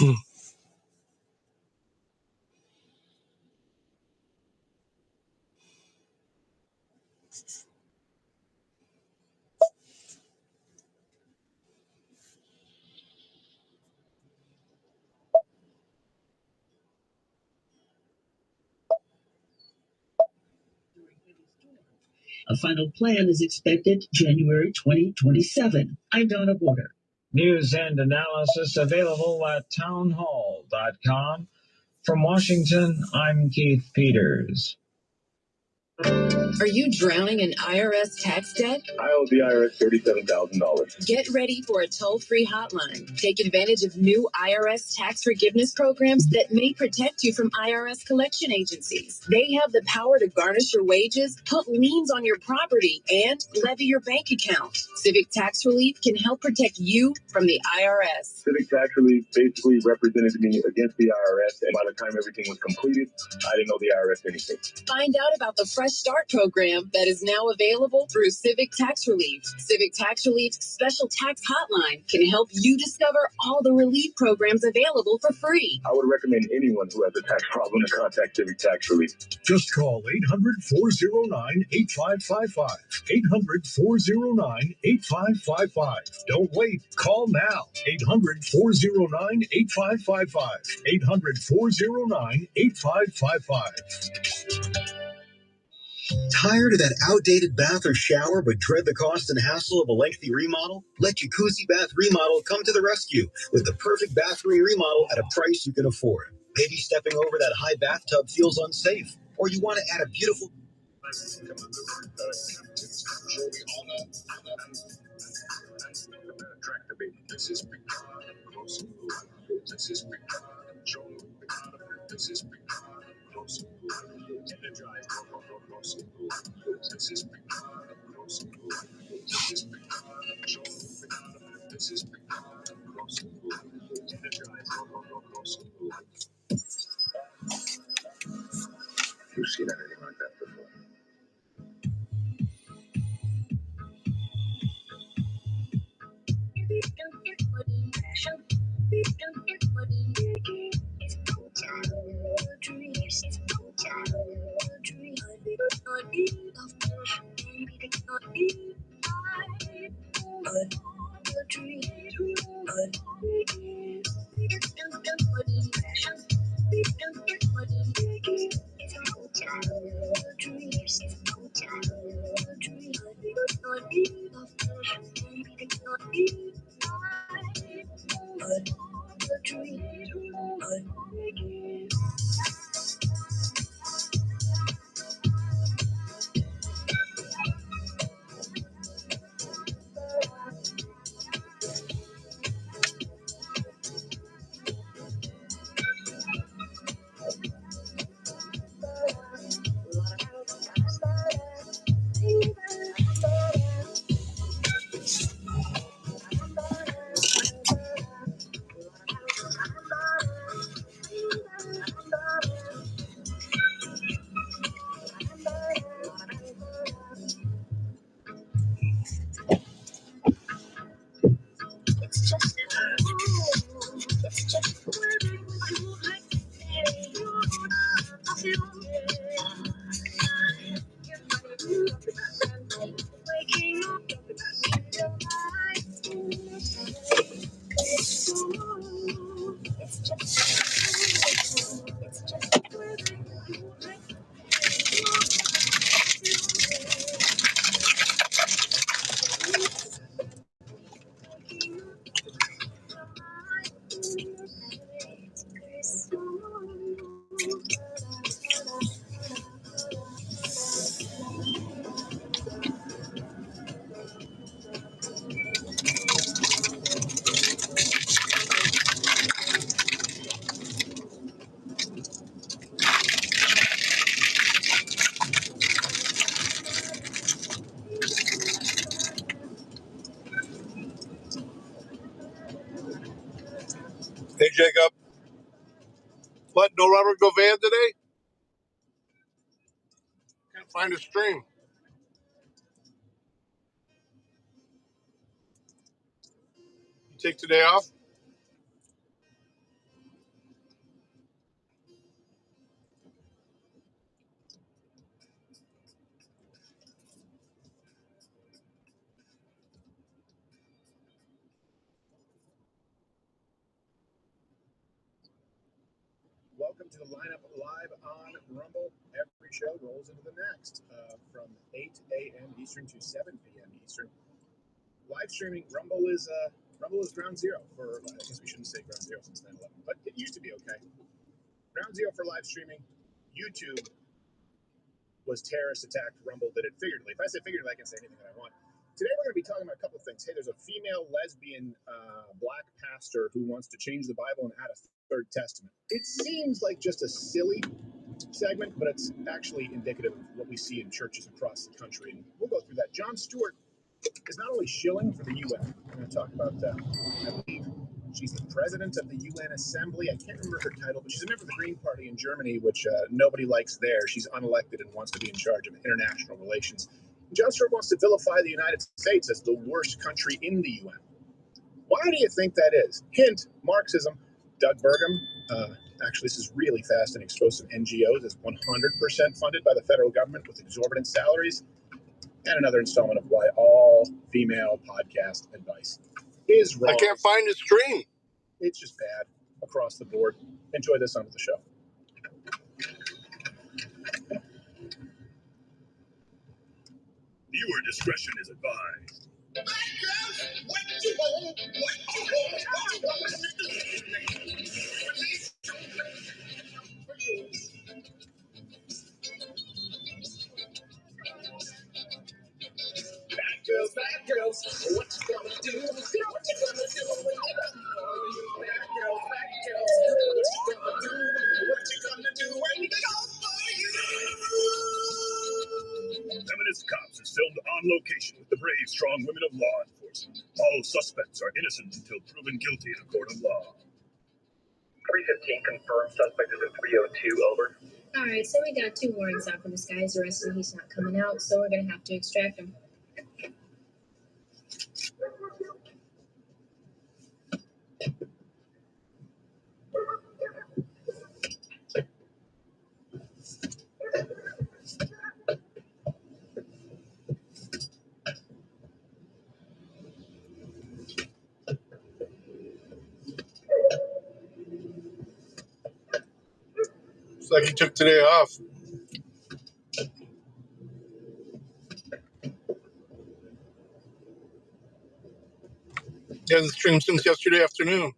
A final plan is expected January 2027. I'm Donna Border. News and analysis available at townhall.com. From Washington, I'm Keith Peters. Are you drowning in IRS tax debt? I owe the IRS $37,000. Get ready for a toll-free hotline. Take advantage of new IRS tax forgiveness programs that may protect you from IRS collection agencies. They have the power to garnish your wages, put liens on your property, and levy your bank account. Civic Tax Relief can help protect you from the IRS. Civic Tax Relief basically represented me against the IRS, and by the time everything was completed, I didn't owe the IRS anything. Find out about the Fresh Start program that is now available through Civic Tax Relief. Civic Tax Relief's special tax hotline can help you discover all the relief programs available for free. I would recommend anyone who has a tax problem to contact Civic Tax Relief. Just call 800-409-8555. 800-409-8555. Don't wait. Call now. 800-409-8555. 800-409-8555. Tired of that outdated bath or shower but dread the cost and hassle of a lengthy remodel? Let Jacuzzi Bath Remodel come to the rescue with the perfect bathroom remodel at a price you can afford. Maybe stepping over that high bathtub feels unsafe, or you want to add a beautiful... You've seen anything like that before? Hey, Jacob. What, no Robert Govan today? Can't find a stream. You take today off? Welcome to the lineup live on Rumble. Every show rolls into the next from 8 a.m. Eastern to 7 p.m. Eastern. Live streaming Rumble is ground zero for. I guess we shouldn't say ground zero since 9/11, but it used to be okay. Ground zero for live streaming. YouTube was terrorist attacked. Rumble did it figuratively. If I say figuratively, I can say anything that I want. Today we're going to be talking about a couple of things. Hey, there's a female lesbian black pastor who wants to change the Bible and add a third testament. It seems like just a silly segment, but it's actually indicative of what we see in churches across the country. And we'll go through that. Jon Stewart is not only shilling for the UN. We're going to talk about that. I believe she's the president of the UN Assembly. I can't remember her title, but she's a member of the Green Party in Germany, which nobody likes there. She's unelected and wants to be in charge of international relations. Jon Stewart wants to vilify the United States as the worst country in the UN. Why do you think that is? Hint, Marxism. Doug Burgum, actually this is really fast and exposed some NGOs as 100% funded by the federal government with exorbitant salaries. And another installment of why all female podcast advice is wrong. I can't find the stream. It's just bad across the board. Enjoy this on the show. Viewer discretion is advised. Bad girls, what you gonna do? What you gonna do when you got you? Bad girls, what you gonna do? What you gonna do when they go for you? Feminist Cops is filmed on location with the brave, strong women of law enforcement. All suspects are innocent until proven guilty in a court of law. 315 confirmed suspect is a 302, over. Alright, so we got 2 warrants out for this guy. He's arrested. He's not coming out, so we're gonna have to extract him. It's like he took today off. He hasn't streamed since yesterday afternoon.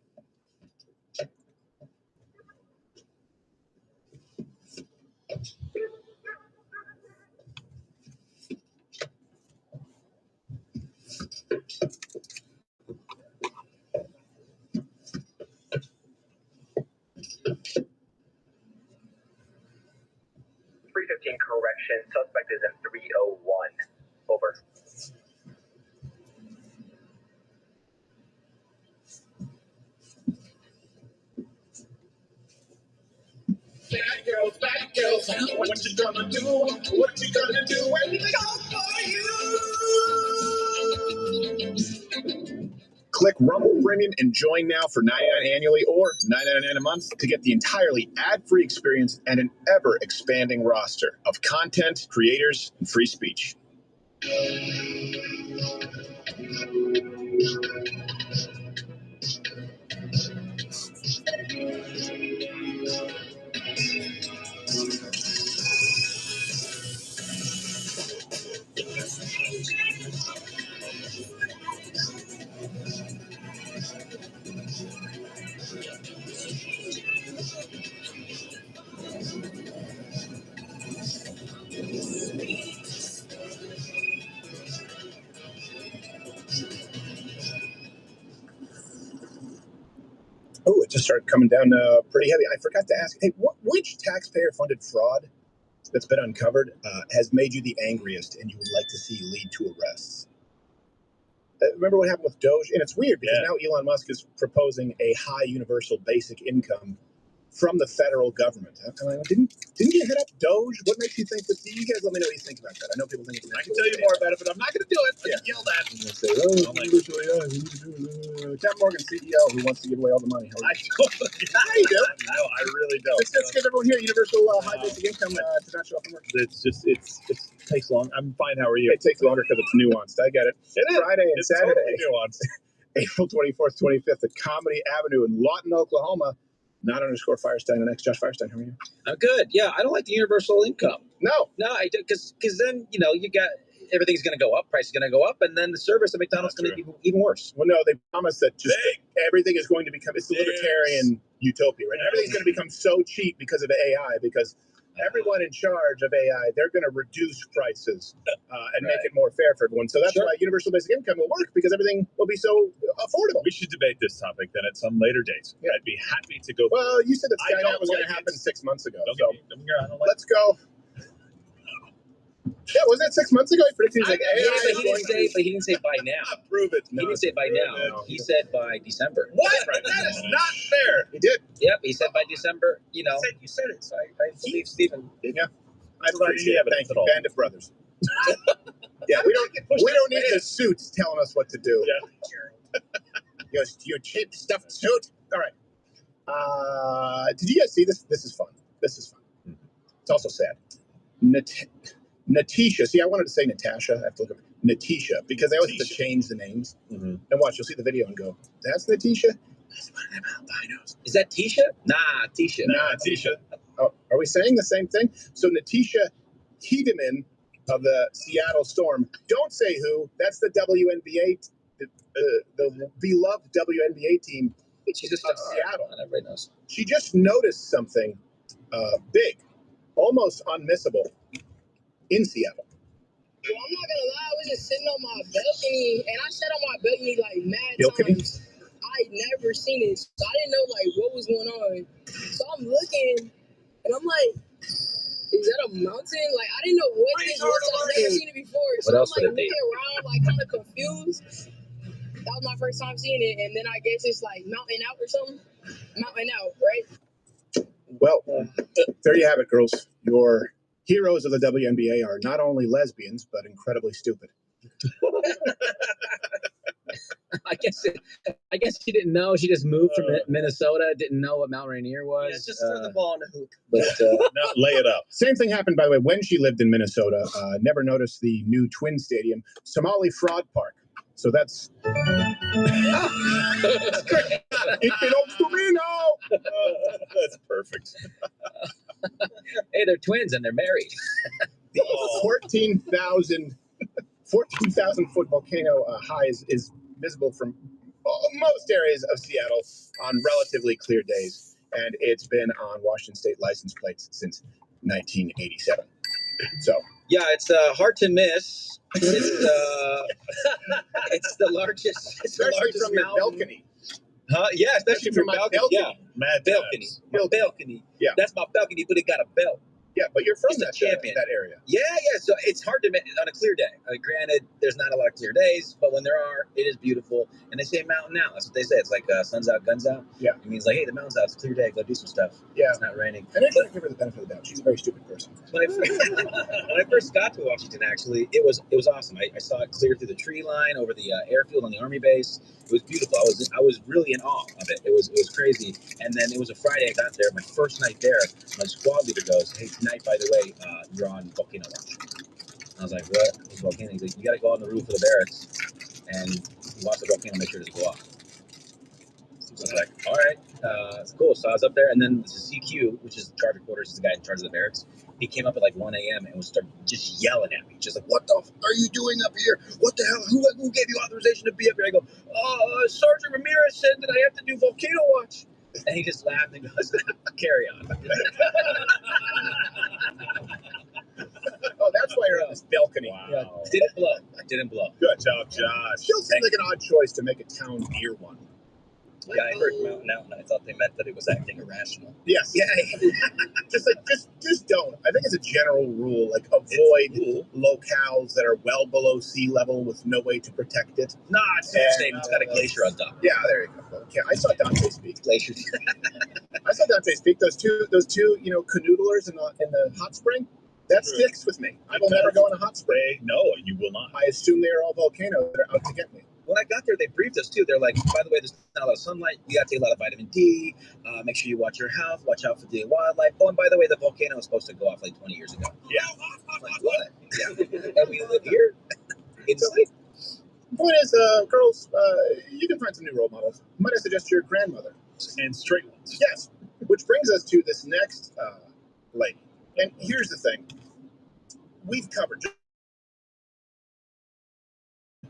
Correction, suspect is in 301, over. Bad girls, what you gonna do? What you gonna do when they go for you? Click Rumble Premium and join now for $99 annually or $9.99 a month to get the entirely ad-free experience and an ever-expanding roster of content, creators, and free speech. Oh, it just started coming down pretty heavy. I forgot to ask, hey, which taxpayer-funded fraud that's been uncovered has made you the angriest and you would like to see lead to arrests? Remember what happened with Doge? And it's weird because now Elon Musk is proposing a high universal basic income from the federal government. I'm like, didn't you hit up Doge? What makes you think that? You guys let me know what you think about that. I know people think it's. I can tell you more about it, but I'm not going to do it. Yeah. Yell that. I'm going to say, Captain Morgan, CEO, who wants to give away all the money. I don't. I do. No, I really don't. Let's give everyone here universal high basic income to not show up and work. It takes long. I'm fine. How are you? It takes longer because it's nuanced. I get it. It is. Friday and Saturday. Totally nuanced. April 24th, 25th at Comedy Avenue in Lawton, Oklahoma. Not_Firestein and Josh Firestein. How are you? I'm good. Yeah, I don't like the universal income. No, I do because then you got everything's going to go up, price is going to go up, and then the service at McDonald's is going to be even worse. Well, no, they promise that just everything is going to become it's the libertarian utopia, right? Everything's going to become so cheap because of AI, because everyone in charge of AI, they're going to reduce prices and make it more fair for everyone. So that's why universal basic income will work, because everything will be so affordable. We should debate this topic then at some later date. Yeah. I'd be happy to go. Well, you said that Skynet was going to happen 6 months ago. So let's go. Yeah, wasn't that 6 months ago? He predicted But he didn't say by now. Prove it. He didn't say by now. He said by December. What? That is not fair. He did. Yep, he said by December. You said it. So I believe Stephen. Yeah, I appreciate it. Thank you, Band of Brothers. Yeah, we don't need the suits telling us what to do. Yeah. your cheap stuffed suit. All right. Did you guys see this? This is fun. It's also sad. Natisha. See, I wanted to say Natasha. I have to look up Natisha because they always have to change the names. And watch, you'll see the video and go, "That's Natisha." That's one of them albinos. Is that Tisha? Nah, Tisha. Nah, Tisha. Oh, are we saying the same thing? So Natisha Tiedemann of the Seattle Storm. Don't say who. That's the WNBA, the beloved WNBA team. She's just of Seattle. Everybody knows. She just noticed something big, almost unmissable, in Seattle. Well, I'm not gonna lie, I was just sitting on my balcony, and I sat on my balcony like mad times. I never seen it, so I didn't know like what was going on. So I'm looking, and I'm like, is that a mountain? Like I didn't know what this was. I've never seen it before. So I'm like looking around, like kind of confused. That was my first time seeing it, and then I guess it's like mountain out or something. Mountain out, right? Well, there you have it, girls. Your heroes of the WNBA are not only lesbians, but incredibly stupid. I guess she didn't know. She just moved from Minnesota, didn't know what Mount Rainier was. Yeah, just throw the ball in the hoop. But no, lay it up. Same thing happened, by the way, when she lived in Minnesota. Never noticed the new Twin Stadium, Somali Fraud Park. So that's... It belongs to me now! That's perfect. Hey, they're twins and they're married. 14,000 foot volcano high is visible from most areas of Seattle on relatively clear days, and it's been on Washington State license plates since 1987. So yeah, it's hard to miss. It's the largest. It's especially the largest from your balcony. Yeah, especially from my balcony. Yeah, Mad balcony. My balcony. Yeah, that's my balcony, but it got a belt. Yeah, but you're from that champion. That area. Yeah. So it's hard to miss on a clear day. Granted, there's not a lot of clear days, but when there are, it is beautiful. And they say mountain out. That's what they say. It's like sun's out, guns out. Yeah. It means like, hey, the mountain's out. It's a clear day. Go do some stuff. Yeah. It's not raining. And I try to give her the benefit of the doubt. She's a very stupid person. When I first got to Washington, actually, it was awesome. I saw it clear through the tree line over the airfield on the Army base. It was beautiful. I was really in awe of it. It was crazy. And then it was a Friday. I got there. My first night there, my squad leader goes, "Hey, tonight, by the way, you're on volcano watch." I was like, "What? What's volcano?" He's like, "You got to go on the roof of the barracks and watch the volcano. Make sure it doesn't go off." So I was like, "All right, cool." So I was up there, and then the CQ, which is the charge of quarters, is the guy in charge of the barracks. He came up at like 1 a.m. and was just yelling at me, just like, "What the f are you doing up here? What the hell? Who gave you authorization to be up here?" I go, "Sergeant Ramirez said that I have to do volcano watch." And he just laughed and goes, "Carry on." Oh, that's why you're on this balcony. Wow. Yeah, didn't blow. Good job, Josh. Still seems like an odd choice to make a town near one. Yeah, I heard mountain out, and I thought they meant that it was acting irrational. Yes. Yeah. just don't. I think as a general rule, like avoid locales that are well below sea level with no way to protect it. Nah, it's the same. It's got a glacier on top. Yeah, there you go. Okay, I saw Dante's Peak. Glacier. I saw Dante's Peak. Those two, canoodlers in the hot spring. That sticks with me. I will never go in a hot spring. No, you will not. I assume they are all volcanoes that are out to get me. When I got there, they briefed us too. They're like, "By the way, there's not a lot of sunlight. You got to take a lot of vitamin D. Make sure you watch your health. Watch out for the wildlife. Oh, and by the way, the volcano was supposed to go off like 20 years ago." Yeah. I'm like, what? Yeah. And we live here. It's like, the point is, girls, you can find some new role models. Might I suggest your grandmother? And straight ones. Yes. Which brings us to this next lady. And here's the thing. We've covered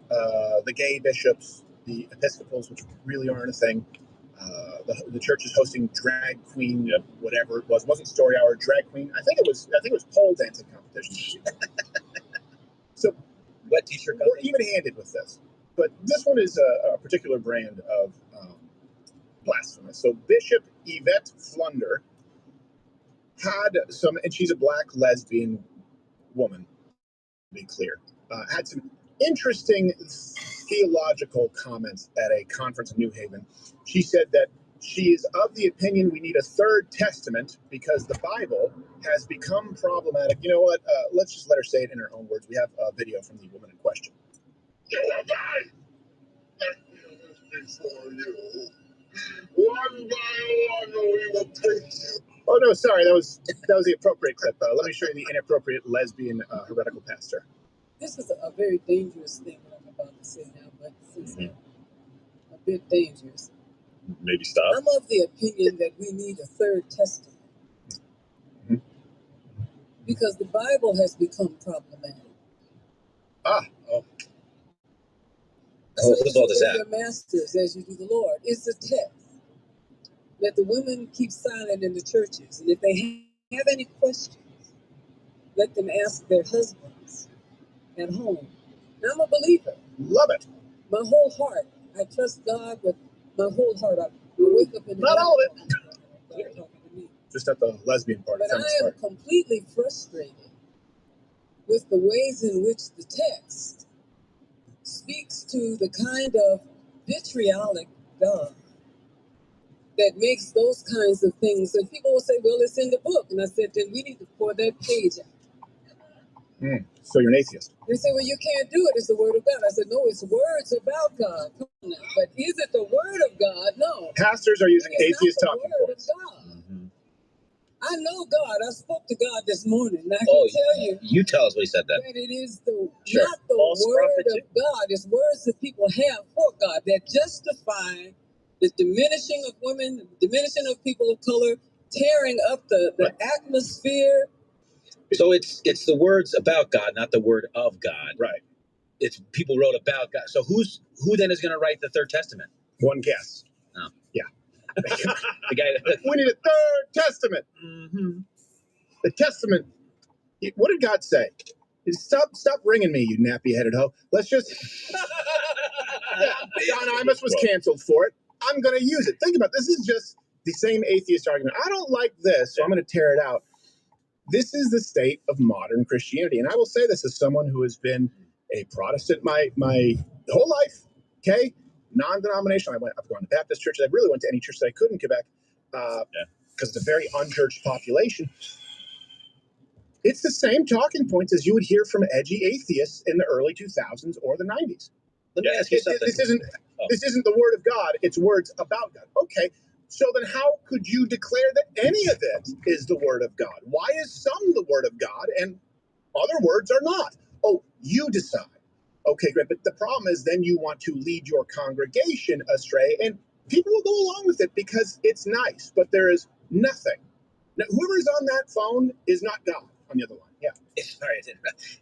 the gay bishops, the Episcopals, which really aren't a thing. The church is hosting drag queen, whatever it was. It wasn't story hour, drag queen. I think it was pole dancing competition. So wet t-shirt. We're even-handed with this. But this one is a particular brand of blasphemous. So Bishop Yvette Flunder had some, and she's a black lesbian woman, to be clear, had some interesting theological comments at a conference in New Haven. She said that she is of the opinion we need a third testament because the Bible has become problematic. You know what? Let's just let her say it in her own words. We have a video from the woman in question. You will die before you. One by one we will take you. Oh no, sorry, that was the appropriate clip. Let me show you the inappropriate lesbian heretical pastor. This is a very dangerous thing that I'm about to say now, but since a bit dangerous. Maybe stop. I'm of the opinion that we need a third testament. Because the Bible has become problematic. Oh. Who's all this at? Your masters as you do the Lord is the text. Let the women keep silent in the churches, and if they have any questions, let them ask their husbands at home. And I'm a believer. Love it. My whole heart. I trust God with my whole heart. I wake up in the Not all of it. God talking to me. Just at the lesbian part. But I am completely frustrated with the ways in which the text speaks to the kind of vitriolic God that makes those kinds of things. And people will say, well, it's in the book. And I said, then we need to pour that page out. So you're an atheist. They say, well, you can't do it. It's the word of God. I said, no, it's words about God. Come on now. But is it the word of God? No. Pastors are using atheist talking points. I know God. I spoke to God this morning. And I can tell you. You tell us what he said then. That it is not the word of God. It's words that people have for God that justify the diminishing of women, the diminishing of people of color, tearing up the atmosphere. So it's the words about God, not the word of God. Right. It's people wrote about God. So who then is going to write the third testament? One guess. Oh. Yeah. The guy. We need a third testament. The testament. What did God say? Stop ringing me, you nappy-headed hoe. Let's just. John Imus was canceled for it. I'm going to use it. Think about it. This is just the same atheist argument. I don't like this, so I'm going to tear it out. This is the state of modern Christianity. And I will say this as someone who has been a Protestant my whole life, okay? Non-denominational. I've gone to Baptist churches. I really went to any church that I could in Quebec because it's a very unchurched population. It's the same talking points as you would hear from edgy atheists in the early 2000s or the 90s. Let me ask you something. This isn't the word of God. It's words about God. Okay. So then how could you declare that any of it is the word of God? Why is some the word of God and other words are not? Oh, you decide. Okay, great. But the problem is then you want to lead your congregation astray, and people will go along with it because it's nice, but there is nothing. Now, whoever's on that phone is not God on the other line. Yeah. Sorry,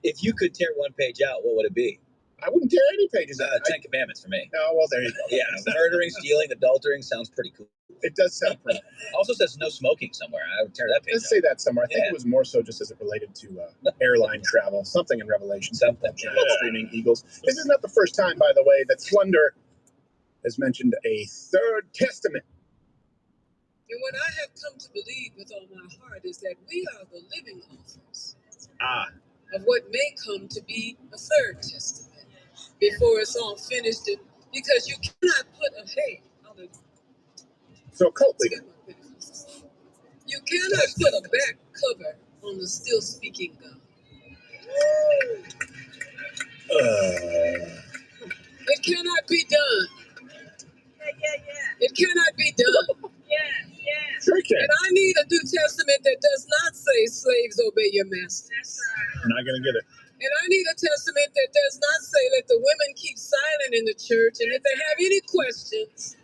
if you could tear one page out, what would it be? I wouldn't tear any pages out. 10 Commandments for me. Oh, well, there you go. Yeah, murdering, stealing, adultering sounds pretty cool. It does sound pretty cool. Also says no smoking somewhere. I would tear that page out. Let's say that somewhere. I think it was more so just as it related to airline travel, something in Revelation, something streaming Eagles. This is not the first time, by the way, that Flunder has mentioned a third testament. And what I have come to believe with all my heart is that we are the living authors of what may come to be a third testament before it's all finished. And because you cannot put So cult leader. You cannot put a back cover on the still speaking God. It cannot be done. It cannot be done. Sure it can. And I need a New Testament that does not say slaves obey your masters. I'm not going to get it. And I need a testament that does not say let the women keep silent in the church. And if they have any questions,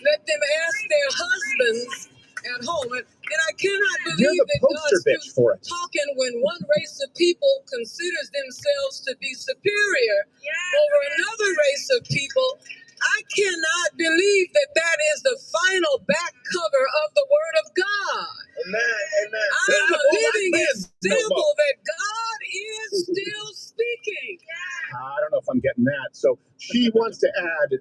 let them ask their husbands at home. And I cannot You're believe the that poster God's bitch for it. talking when one race of people considers themselves to be superior over another race of people. I cannot believe that that is the final back cover of the Word of God. Amen. I'm a living example that God is still speaking. I don't know if I'm getting that. So she wants to add,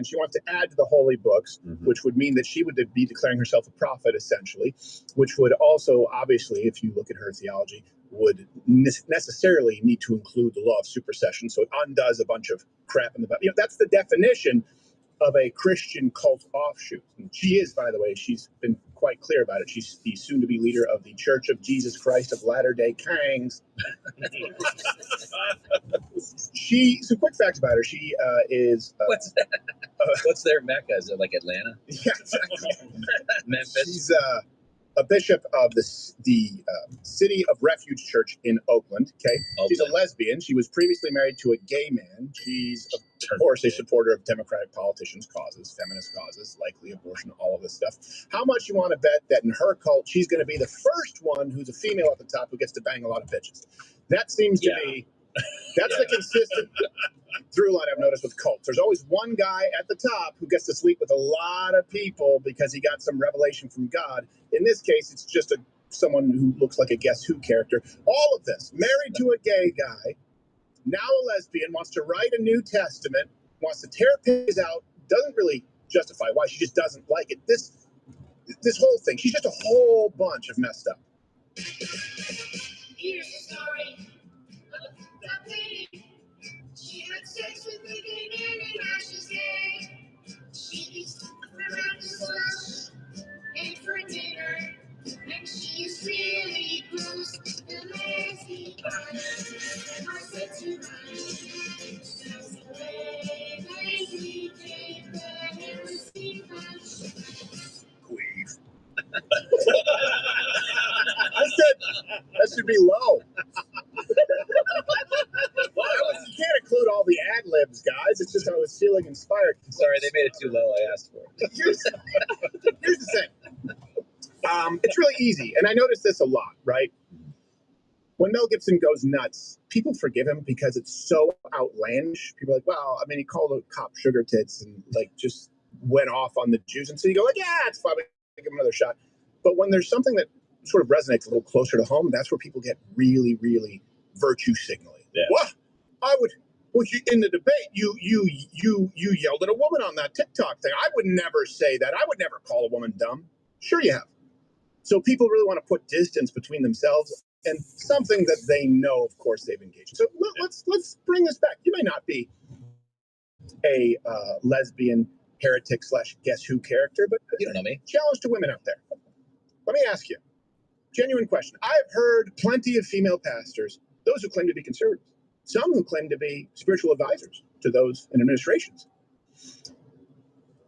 she wants to add to the holy books, which would mean that she would be declaring herself a prophet, essentially, which would also, obviously, if you look at her theology, would necessarily need to include the law of supersession. So it undoes a bunch of crap in the Bible. That's the definition of a Christian cult offshoot. And she is, by the way, she's been quite clear about it. She's the soon-to-be leader of the Church of Jesus Christ of Latter-day Kangs. Some quick facts about her. She is... What's that? What's their Mecca? Is it like Atlanta? Yeah, exactly. Memphis? She's a bishop of the City of Refuge Church in Oakland. Okay, she's a lesbian. She was previously married to a gay man. She's, of course, a supporter of Democratic politicians' causes, feminist causes, likely abortion, all of this stuff. How much you want to bet that in her cult, she's going to be the first one who's a female at the top who gets to bang a lot of bitches? That seems to be, that's the consistent through line I've noticed with cults. There's always one guy at the top who gets to sleep with a lot of people because he got some revelation from God. In this case, it's just someone who looks like a Guess Who character. All of this, married to a gay guy, now a lesbian, wants to write a New Testament, wants to tear pigs out, doesn't really justify why, she just doesn't like it. This whole thing, she's just a whole bunch of messed up. Here's the story of the lady. She had sex with the gay man and now she's gay. She eats for breakfast, lunch, and for dinner. And she's really gross, the lazy one. I said to her, that's the way lazy gay men receive us. Queef. I said that should be low. You can't include all the ad libs, guys. It's just I was feeling inspired. Sorry, they made it too low. I asked for it. Here's the thing. It's really easy, and I notice this a lot, right? When Mel Gibson goes nuts, people forgive him because it's so outlandish. People are like, well, I mean, he called a cop sugar tits and just went off on the Jews, and so you go like, yeah, it's fine, we give him another shot. But when there's something that sort of resonates a little closer to home, that's where people get really, really virtue signaling. Yeah. What? In the debate, you yelled at a woman on that TikTok thing. I would never say that. I would never call a woman dumb. Sure you have. So people really want to put distance between themselves and something that they know, of course, they've engaged in. So let's bring this back. You may not be a lesbian heretic / Guess Who character, but you don't know me. Challenge to women out there. Let me ask you, genuine question. I've heard plenty of female pastors, those who claim to be conservatives, some who claim to be spiritual advisors to those in administrations.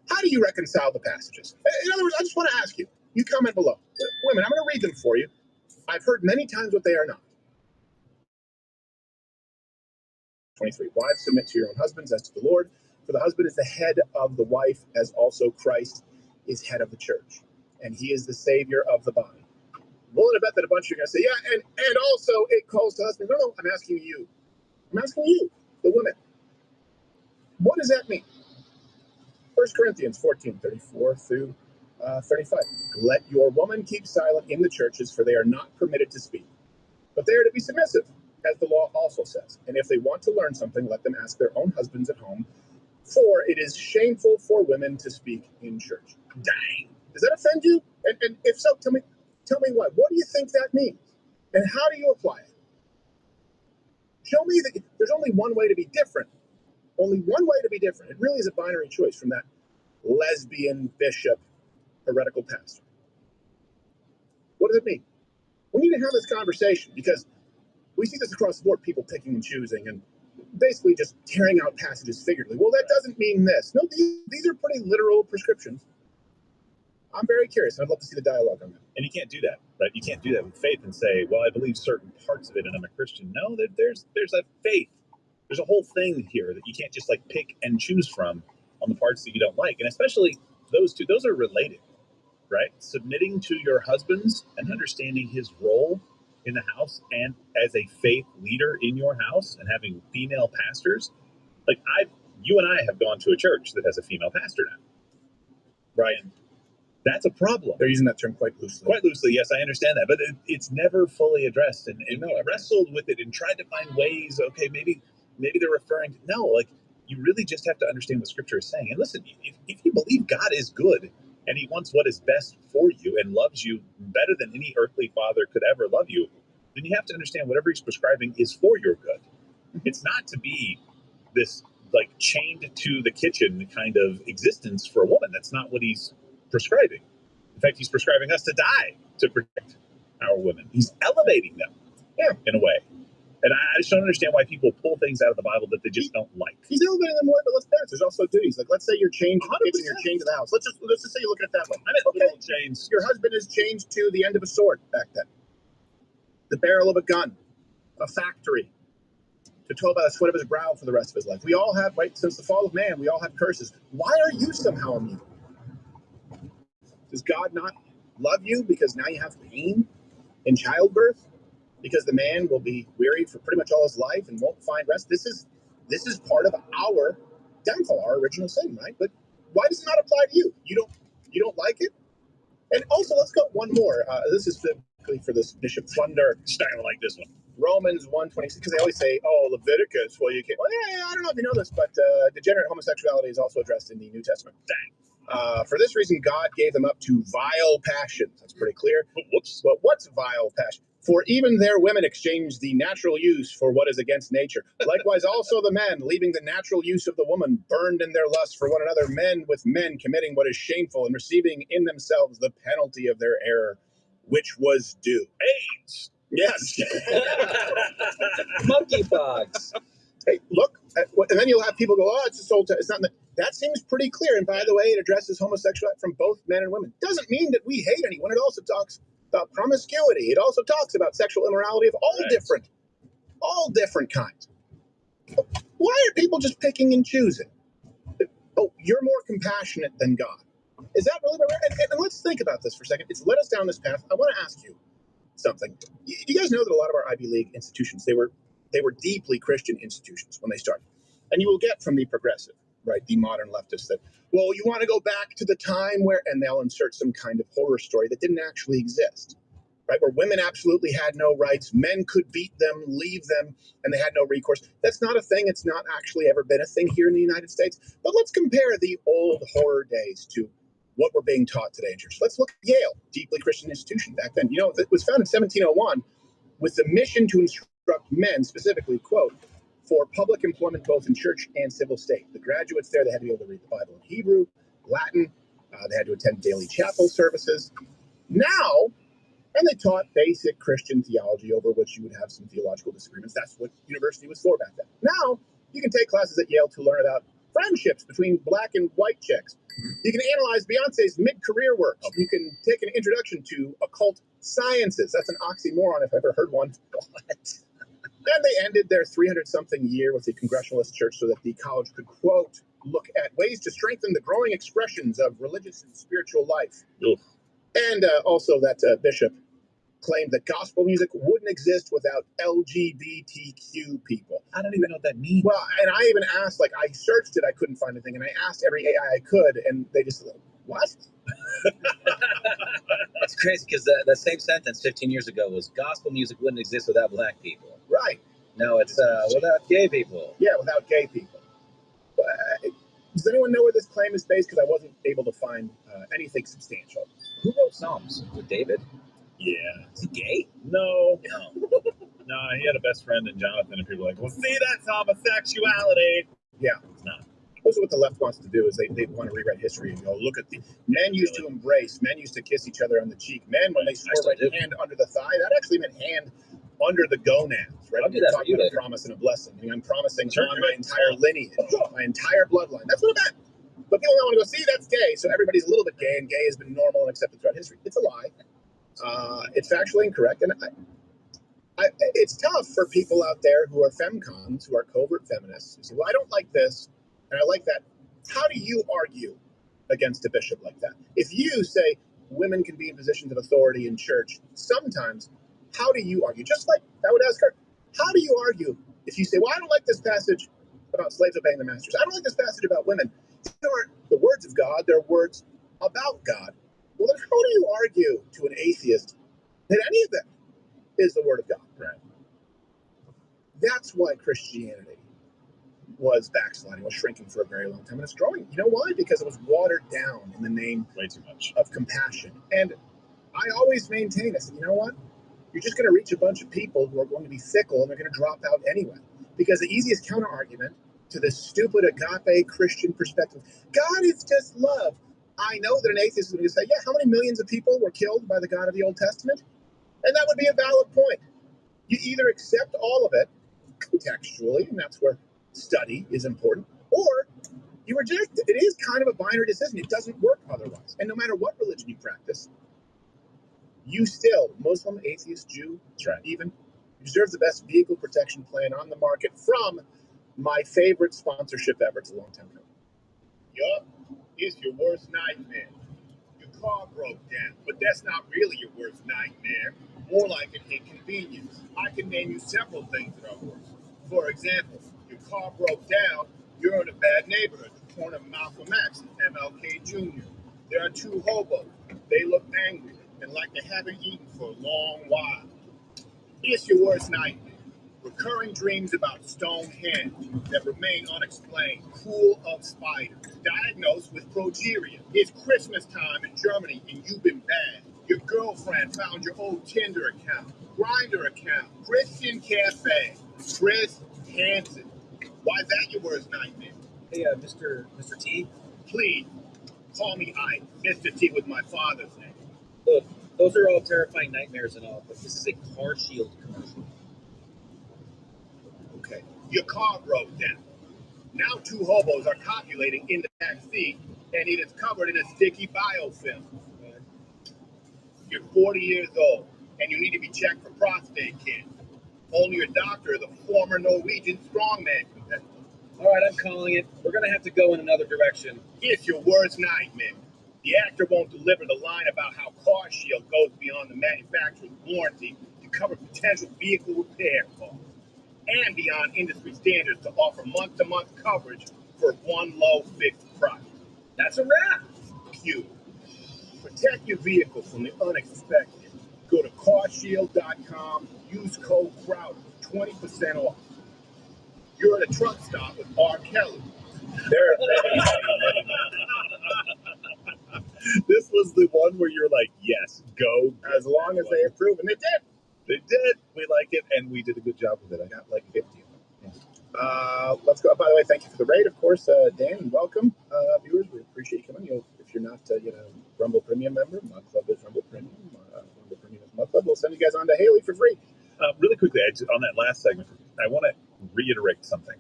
How do you reconcile the passages? In other words, I just want to ask you, you comment below. Women, I'm going to read them for you. I've heard many times what they are not. 23. Wives, submit to your own husbands as to the Lord, for the husband is the head of the wife, as also Christ is head of the church, and he is the savior of the body. I'm willing to bet that a bunch of you are going to say, yeah, and also it calls to husbands. No, I'm asking you. I'm asking you, the women. What does that mean? 1 Corinthians 14, 34 through 35. Let your woman keep silent in the churches, for they are not permitted to speak, but they are to be submissive, as the law also says. And if they want to learn something, let them ask their own husbands at home, for it is shameful for women to speak in church. Dang. Does that offend you? And if so, tell me why. What do you think that means? And how do you apply it? Show me that there's only one way to be different. Only one way to be different. It really is a binary choice from that lesbian bishop, heretical pastor. What does it mean? We need to have this conversation because we see this across the board, people picking and choosing and basically just tearing out passages figuratively. Well, that doesn't mean this. No, these are pretty literal prescriptions. I'm very curious. I'd love to see the dialogue on that. And you can't do that, right? You can't do that with faith and say, well, I believe certain parts of it and I'm a Christian. No, there's a faith. There's a whole thing here that you can't just pick and choose from on the parts that you don't like. And especially those two, those are related. right? Submitting to your husbands and understanding his role in the house and as a faith leader in your house and having female pastors. Like you and I have gone to a church that has a female pastor now. Right. That's a problem. They're using that term quite loosely. Quite loosely, yes, I understand that. But it's never fully addressed. And we wrestled with it and tried to find ways, okay, maybe they're referring to, no, like, you really just have to understand what Scripture is saying. And listen, if you believe God is good and he wants what is best for you and loves you better than any earthly father could ever love you, then you have to understand whatever he's prescribing is for your good. It's not to be this, like, chained to the kitchen kind of existence for a woman. That's not what he's prescribing. In fact, he's prescribing us to die to protect our women. He's elevating them, in a way. And I just don't understand why people pull things out of the Bible that they just don't like. He's elevating them more, but let's be honest, there's also duties. Like, let's say you're chained to the kitchen, you're chained to the house. Let's just say you look at it that way. I mean, literal chains. Your husband is chained to the end of a sword back then, the barrel of a gun, a factory, to 12 by the sweat of his brow for the rest of his life. We all have, right, since the fall of man, we all have curses. Why are you somehow immune? Does God not love you because now you have pain in childbirth? Because the man will be weary for pretty much all his life and won't find rest. This is part of our downfall, our original sin, right? But why does it not apply to you? You don't like it? And also, let's go one more. This is specifically for this Bishop Thunder. I like this one. Romans 1:26, because they always say, "Oh, Leviticus." Well, you can't. Well, yeah, I don't know if you know this, but degenerate homosexuality is also addressed in the New Testament. Dang. For this reason, God gave them up to vile passions. That's pretty clear. Whoops. But what's vile passion? For even their women exchange the natural use for what is against nature. Likewise, also the men, leaving the natural use of the woman, burned in their lust for one another, men with men committing what is shameful and receiving in themselves the penalty of their error, which was due. AIDS. Yes. Monkeypox. Hey, look, and then you'll have people go, "Oh, it's just old. It's not." That seems pretty clear. And by the way, it addresses homosexuality from both men and women. Doesn't mean that we hate anyone. It also talks about promiscuity. It also talks about sexual immorality of all different kinds. Why are people just picking and choosing? Oh, you're more compassionate than God. Is that really what we're? And let's think about this for a second. It's led us down this path. I want to ask you something. Do you guys know that a lot of our Ivy League institutions, they were deeply Christian institutions when they started? And you will get from the progressive, right, the modern leftists, that, well, you want to go back to the time where, and they'll insert some kind of horror story that didn't actually exist, right, where women absolutely had no rights, men could beat them, leave them, and they had no recourse. That's not a thing. It's not actually ever been a thing here in the United States. But let's compare the old horror days to what we're being taught today in church. Let's look at Yale, deeply Christian institution back then. You know, it was founded in 1701 with the mission to instruct men, specifically, quote, for public employment both in church and civil state. The graduates there, they had to be able to read the Bible in Hebrew, Latin. They had to attend daily chapel services. Now, and they taught basic Christian theology over which you would have some theological disagreements. That's what university was for back then. Now, you can take classes at Yale to learn about friendships between black and white chicks. You can analyze Beyonce's mid-career work. You can take an introduction to occult sciences. That's an oxymoron if I've ever heard one. What? And they ended their 300-something year with the Congregationalist Church so that the college could, quote, look at ways to strengthen the growing expressions of religious and spiritual life. Oof. And also that bishop claimed that gospel music wouldn't exist without LGBTQ people. I don't even know what that means. Well, and I even asked, like, I searched it, I couldn't find anything, and I asked every AI I could, and they just, what? That's crazy, because that same sentence 15 years ago was gospel music wouldn't exist without black people. Right. No, it's without gay people. Yeah, without gay people. Does anyone know where this claim is based? Because I wasn't able to find anything substantial. Who wrote Psalms? Was it David? Yeah. Is he gay? No. No, he had a best friend in Jonathan, and people were like, well, see, that's homosexuality. Yeah. It's not. Also, what the left wants to do is they want to rewrite history and go, look at the men used to embrace, men used to kiss each other on the cheek. Men, when they swore by hand under the thigh, that actually meant hand under the gonads, right? I'll do that for you about later. a promise and a blessing. I mean, I'm promising on my entire lineage, my entire bloodline. That's what it meant. But people don't want to go, see, that's gay. So everybody's a little bit gay, and gay has been normal and accepted throughout history. It's a lie. It's factually incorrect. And it's tough for people out there who are femcons, who are covert feminists, who say, well, I don't like this, and I like that. How do you argue against a bishop like that? If you say, women can be in positions of authority in church, sometimes, how do you argue? Just like I would ask her, how do you argue if you say, well, I don't like this passage about slaves obeying their masters. I don't like this passage about women. These aren't the words of God, they're words about God. Well, then how do you argue to an atheist that any of them is the word of God? Right. That's why Christianity was backsliding, was shrinking for a very long time, and it's growing. You know why? Because it was watered down in the name way too much of compassion. And I always maintain this. You know what? You're just going to reach a bunch of people who are going to be fickle, and they're going to drop out anyway. Because the easiest counter argument to this stupid agape Christian perspective, God is just love. I know that an atheist is going to say, yeah, how many millions of people were killed by the God of the Old Testament? And that would be a valid point. You either accept all of it contextually, and that's where study is important, or you reject it. It is kind of a binary decision. It doesn't work otherwise. And no matter what religion you practice, you still, Muslim, atheist, Jew, even, deserve the best vehicle protection plan on the market from my favorite sponsorship ever. It's a long time ago. Yup, it's your worst nightmare. Your car broke down, but that's not really your worst nightmare. More like an inconvenience. I can name you several things that are worse. For example, your car broke down, you're in a bad neighborhood, the corner of Malcolm X and MLK Jr. There are two hobos. They look angry and like they haven't eaten for a long while. It's your worst nightmare. Recurring dreams about Stonehenge that remain unexplained, full of spiders, diagnosed with progeria. It's Christmas time in Germany and you've been bad. Your girlfriend found your old Tinder account, Grindr account, Christian Cafe, Chris Hansen. Why is that your worst nightmare? Hey, Mr. T. Please, call me Ike. Mr. T was my father's name. Look, those are all terrifying nightmares and all, but this is a Car Shield commercial. Okay, your car broke down. Now two hobos are copulating in the back seat, and it is covered in a sticky biofilm. You're 40 years old, and you need to be checked for prostate cancer. Only your doctor is a former Norwegian strongman competitor. All right, I'm calling it. We're going to have to go in another direction. It's your worst nightmare. The actor won't deliver the line about how Car Shield goes beyond the manufacturer's warranty to cover potential vehicle repair costs, and beyond industry standards to offer month-to-month coverage for one low fixed price. That's a wrap. Q. Protect your vehicle from the unexpected. Go to carshield.com, use code Crowder for 20% off. You're at a truck stop with R. Kelly. This was the one where you're like, yes, go. As long as they approve, and they did. They did. We like it, and we did a good job with it. I got like 50 of them. Yeah. Let's go. By the way, thank you for the raid, of course, Dan, and welcome, viewers. We appreciate you coming. If you're not, Rumble Premium member, Mud Club is Rumble Premium. Rumble Premium is Mud Club. We'll send you guys on to Haley for free. Really quickly, on that last segment, I want to reiterate something.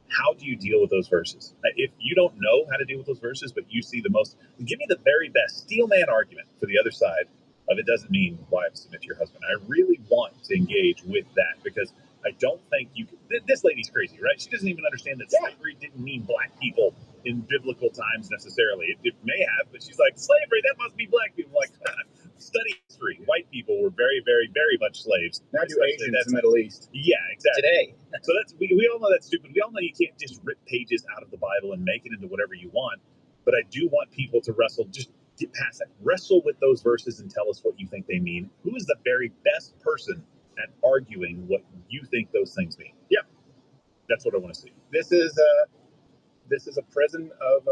How do you deal with those verses? If you don't know how to deal with those verses, but you see the most, give me the very best steel man argument for the other side of it doesn't mean wives submit to your husband. I really want to engage with that because I don't think you can. This lady's crazy, right? She doesn't even understand that slavery didn't mean black people in biblical times necessarily. It may have, but she's like, slavery, that must be black people. Like, study history. White people were very, very, very much slaves. Now do Asians in the Middle East. Yeah, exactly. Today. So we all know that's stupid. We all know you can't just rip pages out of the Bible and make it into whatever you want. But I do want people to wrestle, just get past that. Wrestle with those verses and tell us what you think they mean. Who is the very best person at arguing what you think those things mean? Yeah, that's what I want to see. This is a prison of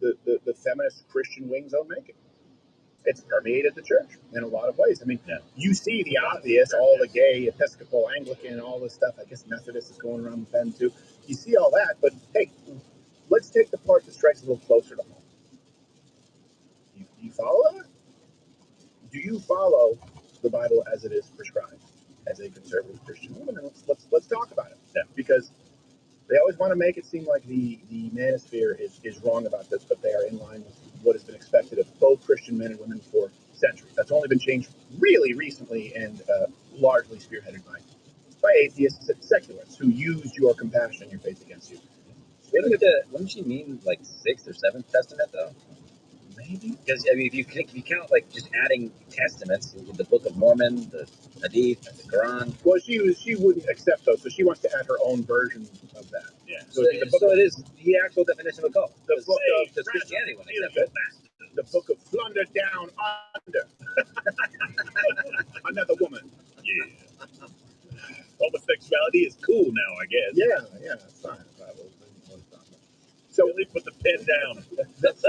the feminist Christian wing's own making. It's permeated the church in a lot of ways. I mean, you see the obvious, all the gay, Episcopal, Anglican, all this stuff. I guess Methodist is going around with them too. You see all that, but hey, let's take the part that strikes a little closer to home. You follow that? Do you follow the Bible as it is prescribed as a conservative Christian woman? And let's talk about it. Yeah. Because they always want to make it seem like the manosphere is wrong about this, but they are in line with what has been expected of both Christian men and women for centuries. That's only been changed really recently and largely spearheaded by atheists and secularists who use your compassion and your faith against you. Wouldn't she mean like 6th or 7th Testament though? Maybe because I mean, if you count like just adding testaments, the Book of Mormon, the Hadith, the Quran. Well, she wouldn't accept those, so she wants to add her own version of that. Yeah. So it is the actual definition of a cult. The book of does Christianity wouldn't accept it. The book of Plunder Down Under. Another woman. Yeah. Homosexuality is cool now, I guess. Yeah, it's fine. So Really put the pen down. That's,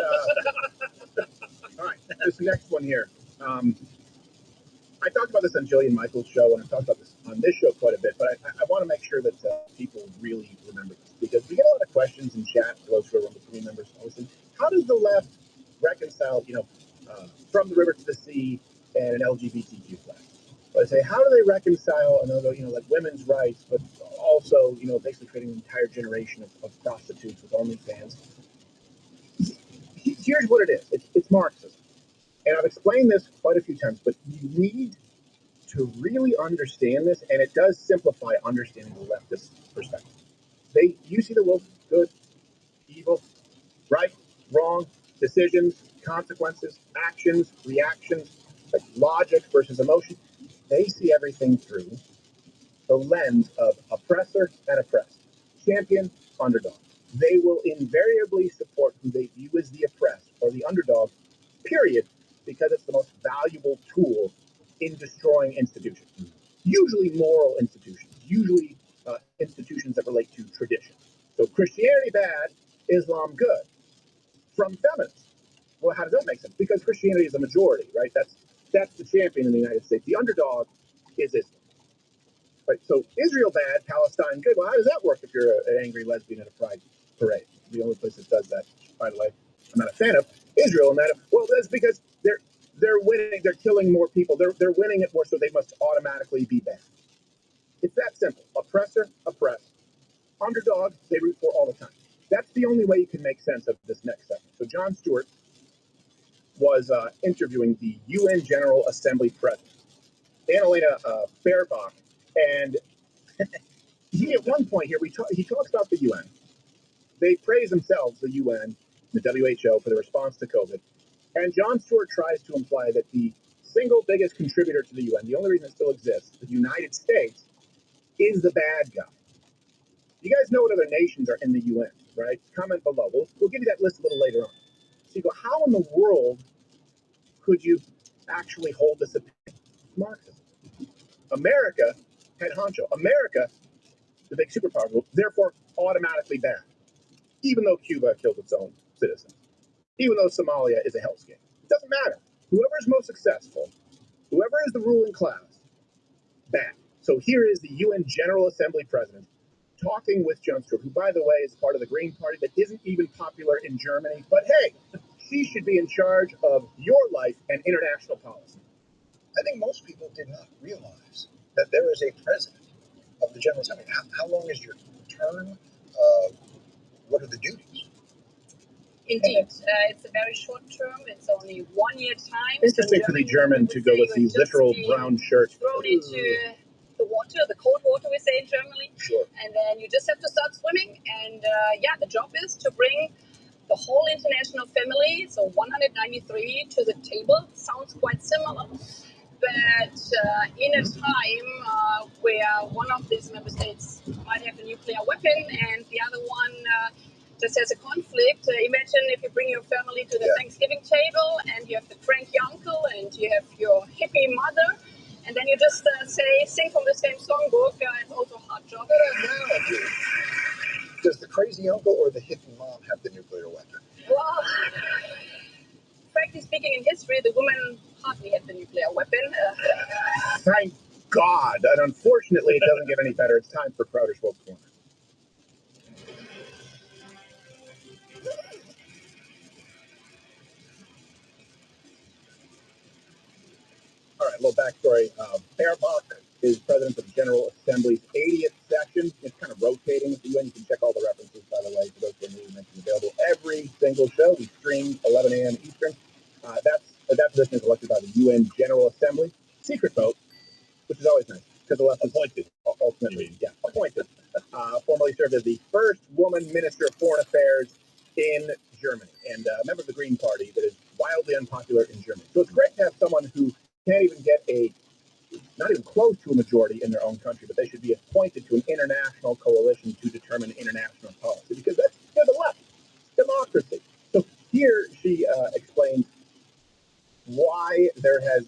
all right, this next one here. I talked about this on Jillian Michaels' show, and I've talked about this on this show quite a bit, but I want to make sure that people really remember this, because we get a lot of questions in chat for those who are Rumble community members. Listen, how does the left reconcile, from the river to the sea and an LGBTQ flag? But I say, how do they reconcile another, like women's rights, but also, basically creating an entire generation of prostitutes with OnlyFans? Here's what it is. It's Marxism. And I've explained this quite a few times, but you need to really understand this, and it does simplify understanding the leftist perspective. You see the world good, evil, right, wrong, decisions, consequences, actions, reactions, like logic versus emotion. They see everything through the lens of oppressor and oppressed, champion, underdog. They will invariably support who they view as the oppressed or the underdog, period, because it's the most valuable tool in destroying institutions. Usually moral institutions, usually institutions that relate to tradition. So Christianity bad, Islam good. From feminists. Well, how does that make sense? Because Christianity is a majority, right? That's the champion in the United States. The underdog is Islam. Right? So Israel bad, Palestine good. Well, how does that work if you're an angry lesbian at a pride parade? The only place that does that, by the way, I'm not a fan of Israel. And well, that's because they're winning. They're killing more people. They're winning it more, so they must automatically be bad. It's that simple. Oppressor, oppressed. Underdog, they root for all the time. That's the only way you can make sense of this next segment. So Jon Stewart was interviewing the UN General Assembly President, Annalena Baerbock, and he at one point here he talks about the UN. They praise themselves, the UN, the WHO, for the response to COVID, and Jon Stewart tries to imply that the single biggest contributor to the UN, the only reason it still exists, the United States, is the bad guy. You guys know what other nations are in the UN, right? Comment below. We'll give you that list a little later on. So you go, how in the world could you actually hold this opinion? Marxism. America, head honcho. America, the big superpower group, therefore automatically bad. Even though Cuba killed its own citizens. Even though Somalia is a hellscape. It doesn't matter. Whoever is most successful, whoever is the ruling class, bad. So here is the UN General Assembly President talking with Jon Stewart, who, by the way, is part of the Green Party that isn't even popular in Germany. But hey, she should be in charge of your life and international policy. I think most people did not realize that there is a president of the General Assembly. How long is your term? What are the duties? Indeed, it's a very short term. It's only 1 year time. Interesting for the German to go with the literal brown shirt. Thrown into the water, the cold water, we say in Germany. Sure. And then you just have to start swimming. And the job is to bring the whole international family, so 193, to the table. Sounds quite similar. But in a time where one of these member states might have a nuclear weapon and the other one just has a conflict, imagine if you bring your family to the Thanksgiving table and you have the cranky uncle and you have your hippie mother, and then you just sing from the same songbook. It's also a hard job. Does the crazy uncle or the hippie mom have the nuclear weapon? Well, frankly speaking, in history, the woman hardly had the nuclear weapon. Thank God. And unfortunately, it doesn't get any better. It's time for Crowder's World Corner. All right, a little backstory. Baerbock is president of the General Assembly's 80th session. It's kind of rotating at the UN. You can check all the references, by the way, for those who are new. Mentioned available every single show. We stream 11 a.m. Eastern. That position is elected by the UN General Assembly. Secret vote, which is always nice, because the left is appointed. Ultimately, appointed. Formerly served as the first woman Minister of Foreign Affairs in Germany and a member of the Green Party that is wildly unpopular in Germany. So it's great to have someone who can't even get not even close to a majority in their own country, but they should be appointed to an international coalition to determine international policy, because that's the left, democracy. So here she explains why there has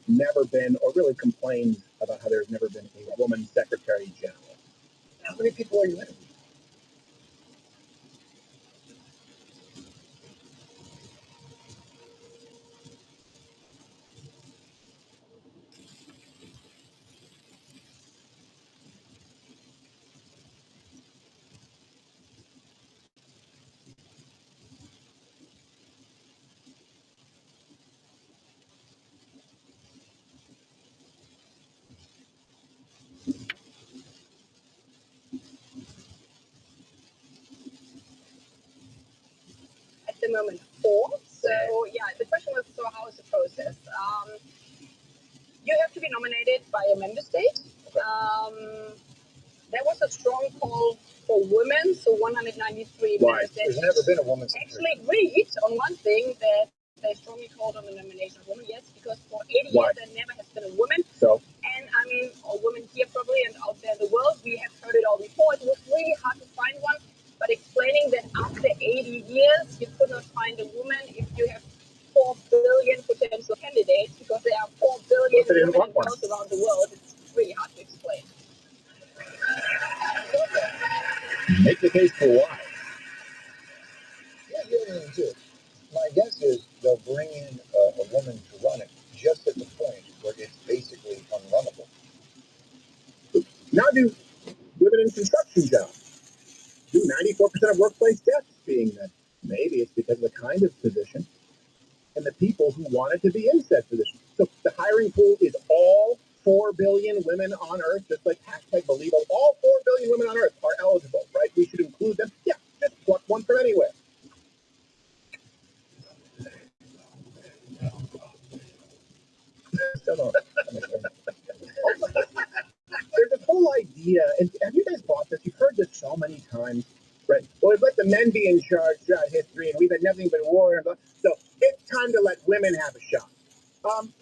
never been, or really complains about how there's never been a woman secretary general. How many people are you interviewing? At the moment, 4. So yeah, the question was, so how is the process? You have to be nominated by a member state. There was a strong call for women, so 193 member states. There's never been a woman actually agreed on one thing, that they strongly called on the nomination of women. Yes, because for 80 years there never has been a woman. So, and I mean, or women here probably and out there in the world, we have heard it all before. It was really hard to find one, but explaining that after 80 years you could not find a woman if you have 4 billion potential candidates, because there are 4 billion women and girls around the world. It's really hard to explain. Make the case for why. Yeah, too. My guess is they'll bring in a woman to run it just at the point where it's basically unrunnable. Now do women in construction jobs. Do 94% of workplace deaths being that maybe it's because of the kind of position and the people who wanted to be in said position. So the hiring pool is all 4 billion women on Earth, just like #Believe. All 4 billion women on Earth are eligible, right? We should include them. Yeah, just pluck one from anywhere. There's this whole idea, and have you guys bought this? You've heard this so many times, right? Well, we've let the men be in charge throughout history, and we've had nothing but war. So it's time to let women have a shot.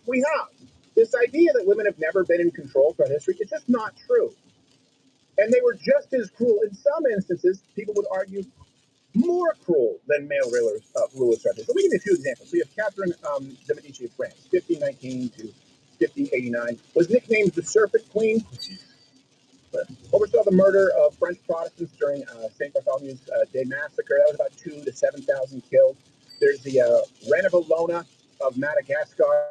We have. This idea that women have never been in control throughout history, it's just not true. And they were just as cruel. In some instances, people would argue more cruel than male rulers throughout history. Let me give you a few examples. We have Catherine de Medici of France, 1519 to 1589, was nicknamed the Serpent Queen. Oversaw the murder of French Protestants during St. Bartholomew's Day Massacre. That was about 2,000 to 7,000 killed. There's the Reina Bologna of Madagascar.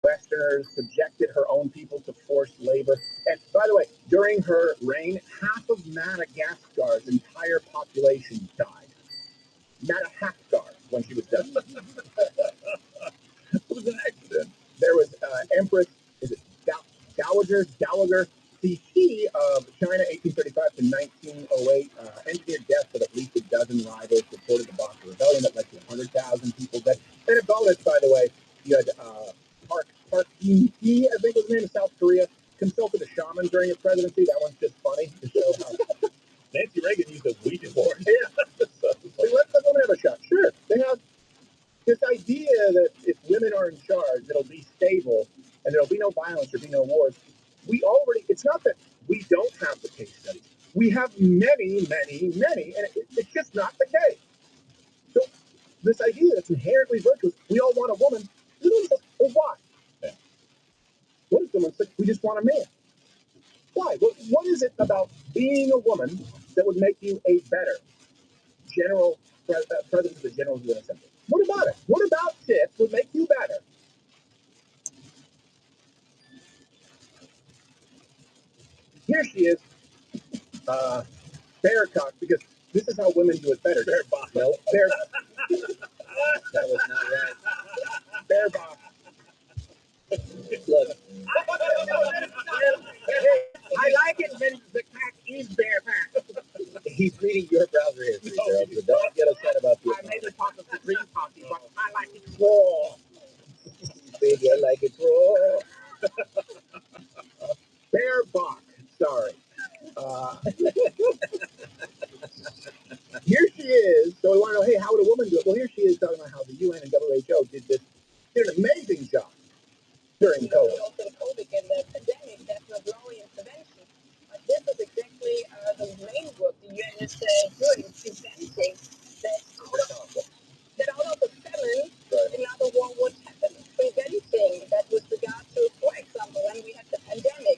Westerners subjected her own people to forced labor. And by the way, during her reign, half of Madagascar's entire population died. Madagascar, when she was done. It was an accident. There was Empress, is it Dowager Cixi of China, 1835 to 1908, engineered death of at least a dozen rivals, supported the Boxer Rebellion that led to 100,000 people dead. And above it, by the way, you had Park Geun-hye, I think was the name, of South Korea, consulted a shaman during his presidency. That one's just funny to show how Nancy Reagan used a Ouija board. Yeah. So let the women have a shot. Sure, they have this idea that if women are in charge, it'll be stable and there'll be no violence, there'll be no wars. It's not that we don't have the case studies. We have many, and it's just not the case. So this idea that's inherently virtuous, we all want a woman, well, why? Yeah. What if someone said, we just want a man? Why? What is it about being a woman that would make you a better president of the General Assembly? What about it? What about tits would make you better? Here she is, bear cock, because this is how women do it better. Bear box. No, bear. That was not right. Bear box. Look. I like it when the cock is bare back. He's reading your browser history, girl, so don't get upset about this. I made the talk of the green coffee, but I like it raw. Baby, I like it raw. Bear box. Sorry. Here she is, So we want to know, hey, how would a woman do it? Well, here she is talking about how the UN and WHO did an amazing job during COVID. Also the COVID and the pandemic, that's not only intervention, but this is exactly the main work the UN is doing, preventing that out of the famine, another war would happen. Preventing that with regard to, for example, when we had the pandemic,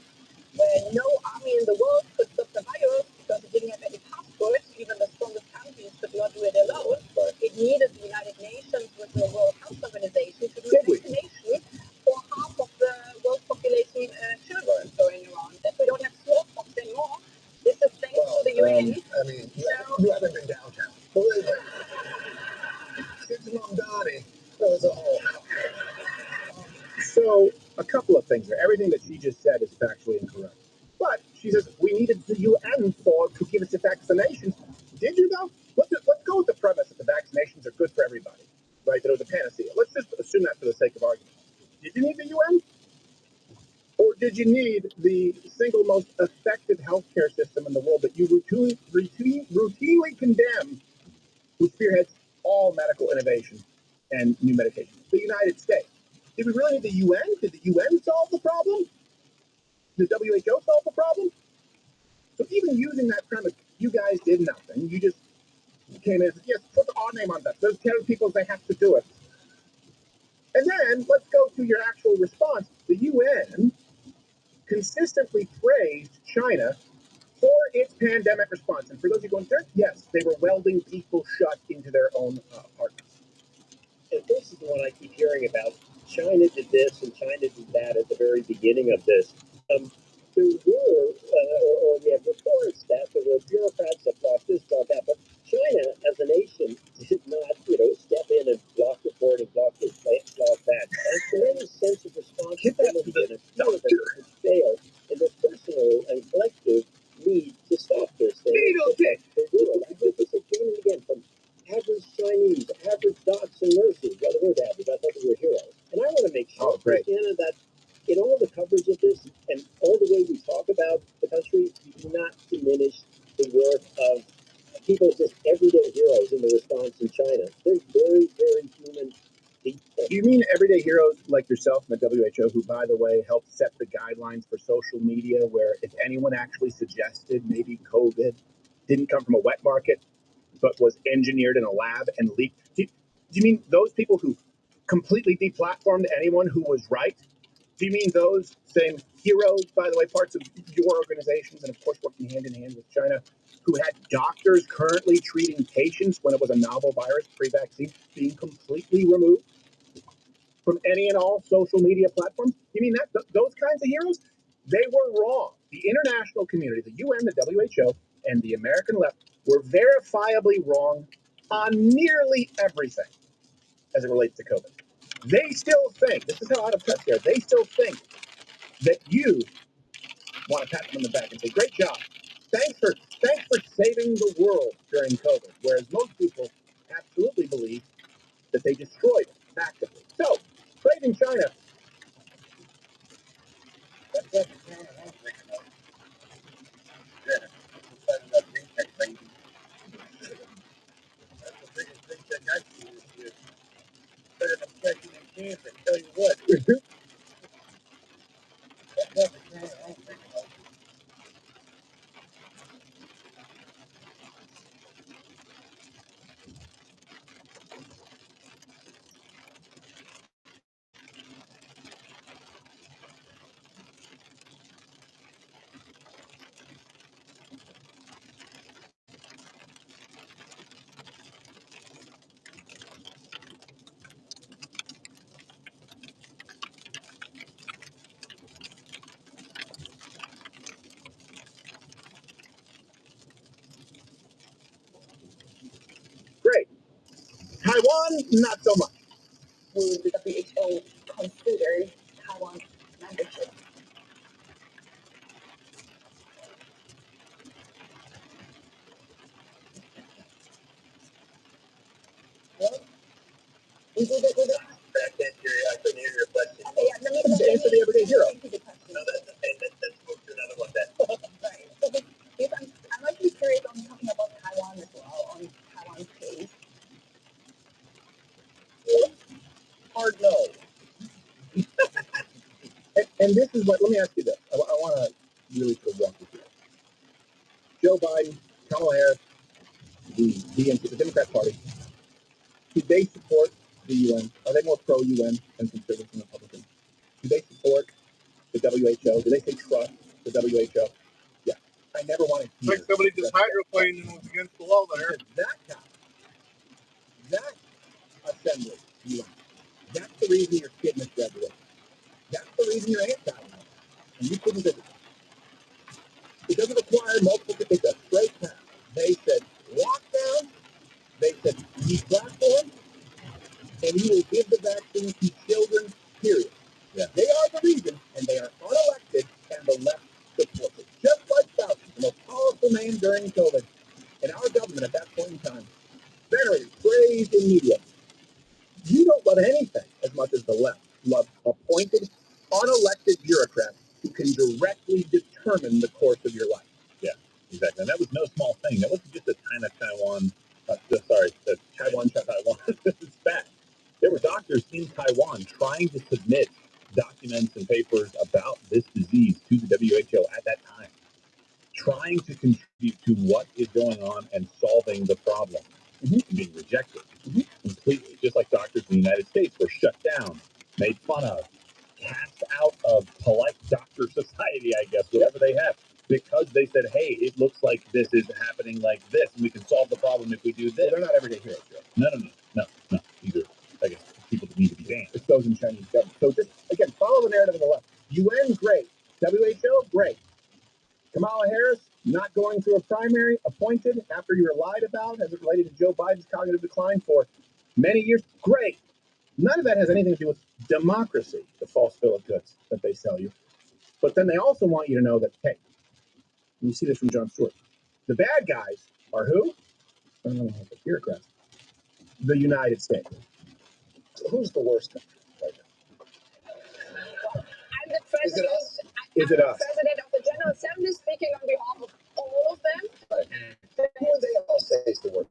where no army in the world could stop the virus because it didn't have any passports, even the strongest countries could not do it alone. It needed the United Nations with the World Health Organization to do vaccination for half of the world population children going around. That we don't have smallpox anymore. This is thanks to the UN. I mean, you haven't been downtown. Believe me. It's Mom Donnie. That was all. So a couple of things there. Everything that she just said is factually incorrect. But she says we needed the UN to give us the vaccinations. Did you though? Let's go with the premise that the vaccinations are good for everybody, right? That it was a panacea. Let's just assume that for the sake of argument. Did you need the UN? Or did you need the single most effective healthcare system in the world that you routinely condemn, who spearheads all medical innovation and new medication? The United States. Did we really need the UN? Did the UN solve the problem? Did WHO solve the problem? So even using that premise, you guys did nothing. You just came in and said, yes, put our name on that. Those 10 people, they have to do it. And then let's go to your actual response. The UN consistently praised China for its pandemic response. And for those of you going, yes, they were welding people shut into their own apartments. And this is the one I keep hearing about. China did this and China did that at the very beginning of this. There were, or we have reports that there were bureaucrats that blocked this, blocked that, but China as a nation did not, step in and block reporting, block this, block that. And a tremendous sense of responsibility and a fear that it would fail, and the personal and collective need to stop this thing. The world, I heard this again and again from average Chinese, average docs and nurses. Well, the word average, I thought they were heroes. And I want to make sure, Anna, that in all the coverage of this and all the way we talk about the country, we do not diminish the work of people, just everyday heroes in the response in China. They're very, very human people. Do you mean everyday heroes like yourself in the WHO, who, by the way, helped set the guidelines for social media, where if anyone actually suggested maybe COVID didn't come from a wet market, but was engineered in a lab and leaked? Do you mean those people who completely deplatformed anyone who was right? Do you mean those same heroes, by the way, parts of your organizations, and of course working hand in hand with China, who had doctors currently treating patients when it was a novel virus pre-vaccine being completely removed from any and all social media platforms? You mean that those kinds of heroes? They were wrong. The international community, the UN, the WHO, and the American left were verifiably wrong on nearly everything as it relates to COVID. They still think, this is how out of touch they are, they still think that you want to pat them on the back and say, great job. Thanks for saving the world during COVID, whereas most people absolutely believe that they destroyed it actively. So, praising China. Tell you what. Great. Taiwan, not so much. Would the WHO consider Taiwan membership? I couldn't hear your question. Okay, yeah, let me answer the everyday hero. No, let's move to another one then. Right. So I'm actually curious on talking about Taiwan as well, on Taiwan's case. And this is what, let me ask you this. I want to really sort of walk you through it. Joe Biden, Kamala Harris, the DNC, the Democrat Party, do they support the UN? Are they more pro-UN than conservatives and Republicans? Do they support the WHO? Do they say trust the WHO? Yeah. I never wanted to hear. Like somebody just hydroplaned and was against the law there. That guy, that assembly, UN, that's the reason your kid misread. That's the reason you're anti-UN. And you couldn't visit. It doesn't require multiple, it's a straight path. They said lockdown, they said deplatform, and you will give the vaccine to children, period. Yeah. They are the reason, and they are unelected, and the left supports it. Just like Fauci, the most powerful man during COVID, and our government at that point in time, venerated, praised in media. You don't love anything as much as the left love appointed, unelected bureaucrats who can directly determine the course of your life. Yeah, exactly. And that was no small thing. That wasn't just a Taiwan. It's bad. There were doctors in Taiwan trying to submit documents and papers about this disease to the WHO at that time, trying to contribute to what is going on and solving the problem, and being rejected completely. Just like doctors in the United States were shut down, made fun of, cast out of polite doctor society, I guess, whatever they have, because they said, hey, it looks like this is happening like this, and we can solve the problem if we do this. Well, they're not everyday heroes, Joe. No. These are, I guess, people that need to be banned. It's those in Chinese government. So just, again, follow the narrative of the left. UN, great. WHO, great. Kamala Harris, not going through a primary, appointed after you were lied about as it related to Joe Biden's cognitive decline for many years, great. None of that has anything to do with democracy, the false bill of goods that they sell you. But then they also want you to know that, hey, and you see this from Jon Stewart, the bad guys are who? I don't know, the bureaucrats. The United States. Who's the worst country right now? I'm the president. Is it us? President of the General Assembly, speaking on behalf of all of them. Right. Who would they all say is the worst?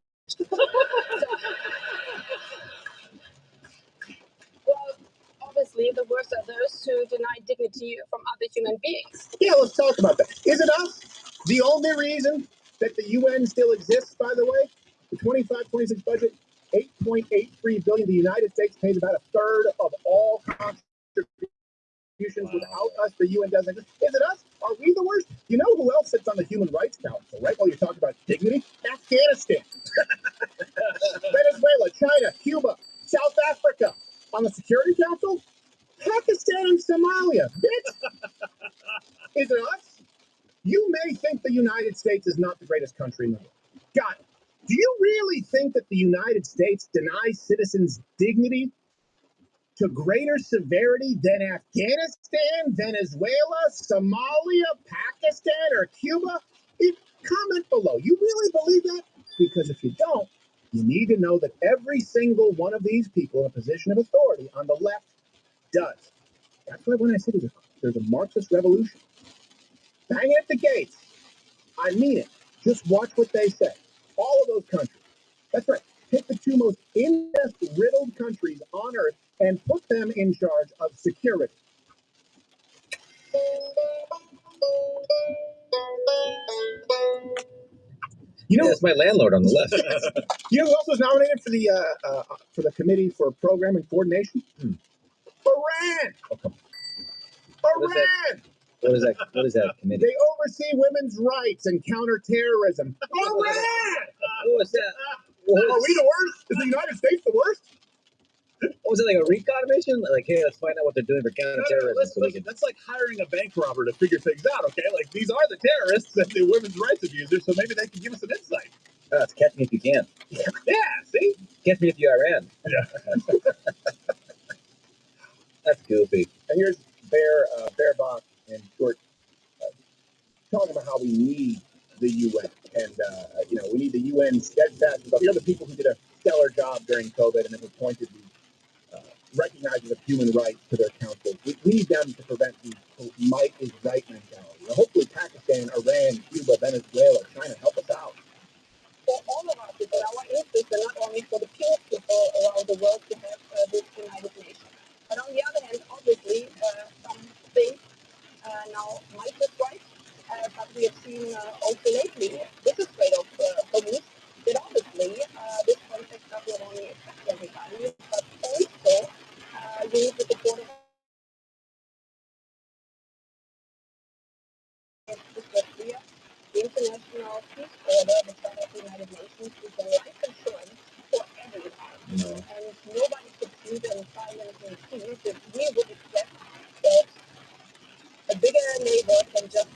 Well, obviously, the worst are those who deny dignity from other human beings. Yeah, let's talk about that. Is it us? The only reason that the UN still exists, by the way, the 25-26 budget, $8.83 billion. The United States pays about a third of all contributions. Without us, the UN doesn't exist. Is it us? Are we the worst? You know who else sits on the Human Rights Council, right? While you're talking about dignity? Afghanistan. Venezuela, China, Cuba, South Africa. On the Security Council? Pakistan and Somalia. Bitch. Is it us? You may think the United States is not the greatest country in the world. Got it. Do you really think that the United States denies citizens dignity to greater severity than Afghanistan, Venezuela, Somalia, Pakistan, or Cuba? Comment below. You really believe that? Because if you don't, you need to know that every single one of these people in a position of authority on the left does. That's why when I say there's a Marxist revolution, bang at the gates. I mean it. Just watch what they say. All of those countries. That's right. Pick the two most incest-riddled countries on earth and put them in charge of security. You know, that's my landlord on the left. You know who else was nominated for the Committee for Program and Coordination? Iran. Oh, come on. Iran. What is that committee? They oversee women's rights and counterterrorism. Iran. What was that? Are we the worst? Is the United States the worst? Was it like a recon mission? Like, hey, let's find out what they're doing for counterterrorism. That's like hiring a bank robber to figure things out, okay? Like, these are the terrorists and the women's rights abusers, so maybe they can give us some insight. Oh, it's catch me if you can. Yeah, see? Catch me if you are in. Yeah. That's goofy. And here's Baerbock and Stewart talking about how we need the UN. And, we need the UN steadfast. But the people who did a stellar job during COVID and have appointed the recognizers of human rights to their councils. We need them to prevent the might is right mentality. Now, hopefully Pakistan, Iran, Cuba, Venezuela, China help us out. For all of our people, our interests are not only for the pure people around the world to have this United Nations. But on the other hand, obviously, some things we have seen also lately, this is straight up Hormuz, that obviously this conflict not only affects everybody, but also you need to support the international peace order, the Charter of the United Nations, is a life insurance for everyone. And nobody could see them silencing peace if we would expect that a bigger neighbor can just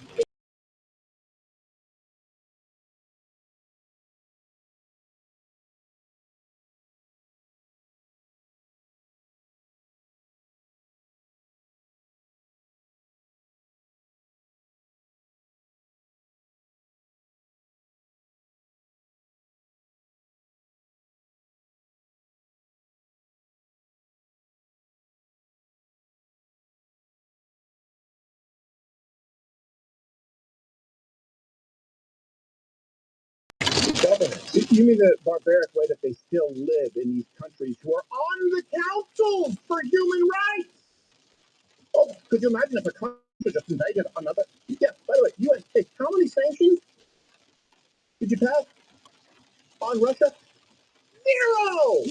Governance. You mean the barbaric way that they still live in these countries who are on the councils for human rights? Oh, could you imagine if a country just invaded another? Yeah, by the way, UN, hey, how many sanctions did you pass on Russia? Zero!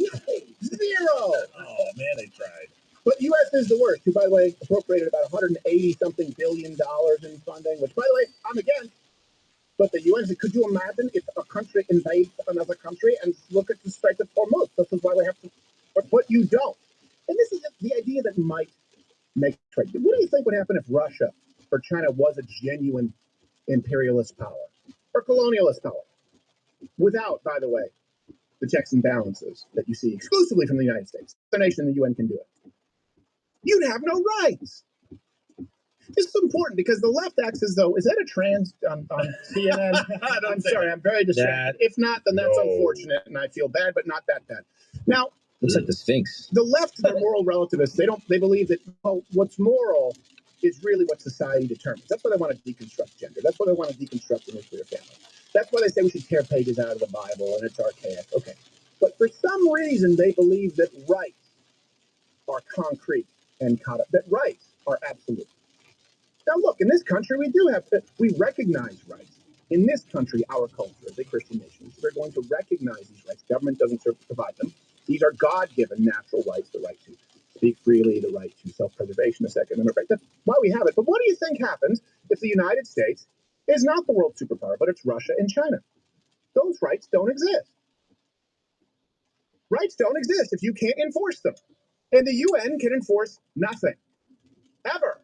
Zero! Oh, man, they tried. But U.S. is the worst, who, by the way, appropriated about $180-something billion in funding, which, by the way, I'm against. But the UN said, could you imagine if a country invades another country and look at the Strait of Hormuz? This is why we have to, but you don't. And this is the idea that might make trade. What do you think would happen if Russia or China was a genuine imperialist power or colonialist power? Without, by the way, the checks and balances that you see exclusively from the United States. The nation in the UN can do it. You'd have no rights. This is important because the left acts as though, is that a trans on CNN? I'm sorry, I'm very distracted. If not, then that's unfortunate, and I feel bad, but not that bad. Now, Looks like the Sphinx. the left, they're moral relativists. They believe that, well, what's moral is really what society determines. That's why they want to deconstruct gender. That's why they want to deconstruct the nuclear family. That's why they say we should tear pages out of the Bible and it's archaic. Okay. But for some reason, they believe that rights are concrete and that rights are absolute. Now, look, in this country, we recognize rights. In this country, our culture, as a Christian nation, so they're going to recognize these rights. Government doesn't provide them. These are God-given natural rights, the right to speak freely, the right to self-preservation, the Second Amendment right. That's why we have it. But what do you think happens if the United States is not the world superpower, but it's Russia and China? Those rights don't exist. Rights don't exist if you can't enforce them. And the UN can enforce nothing. Ever.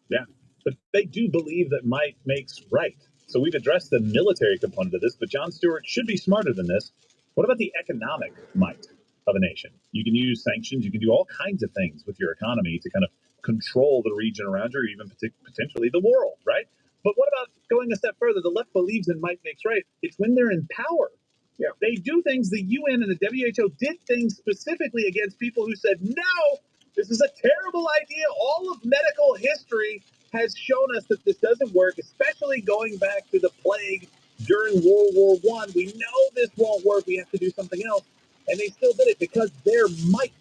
Yeah, but they do believe that might makes right. So we've addressed the military component of this, but Jon Stewart should be smarter than this. What about the economic might of a nation? You can use sanctions. You can do all kinds of things with your economy to kind of control the region around you, or even potentially the world, right? But what about going a step further? The left believes in might makes right. It's when they're in power. Yeah, they do things. The UN and the WHO did things specifically against people who said, no, this is a terrible idea. All of medical history has shown us that this doesn't work, especially going back to the plague during World War I. We know this won't work. We have to do something else. And they still did it because their might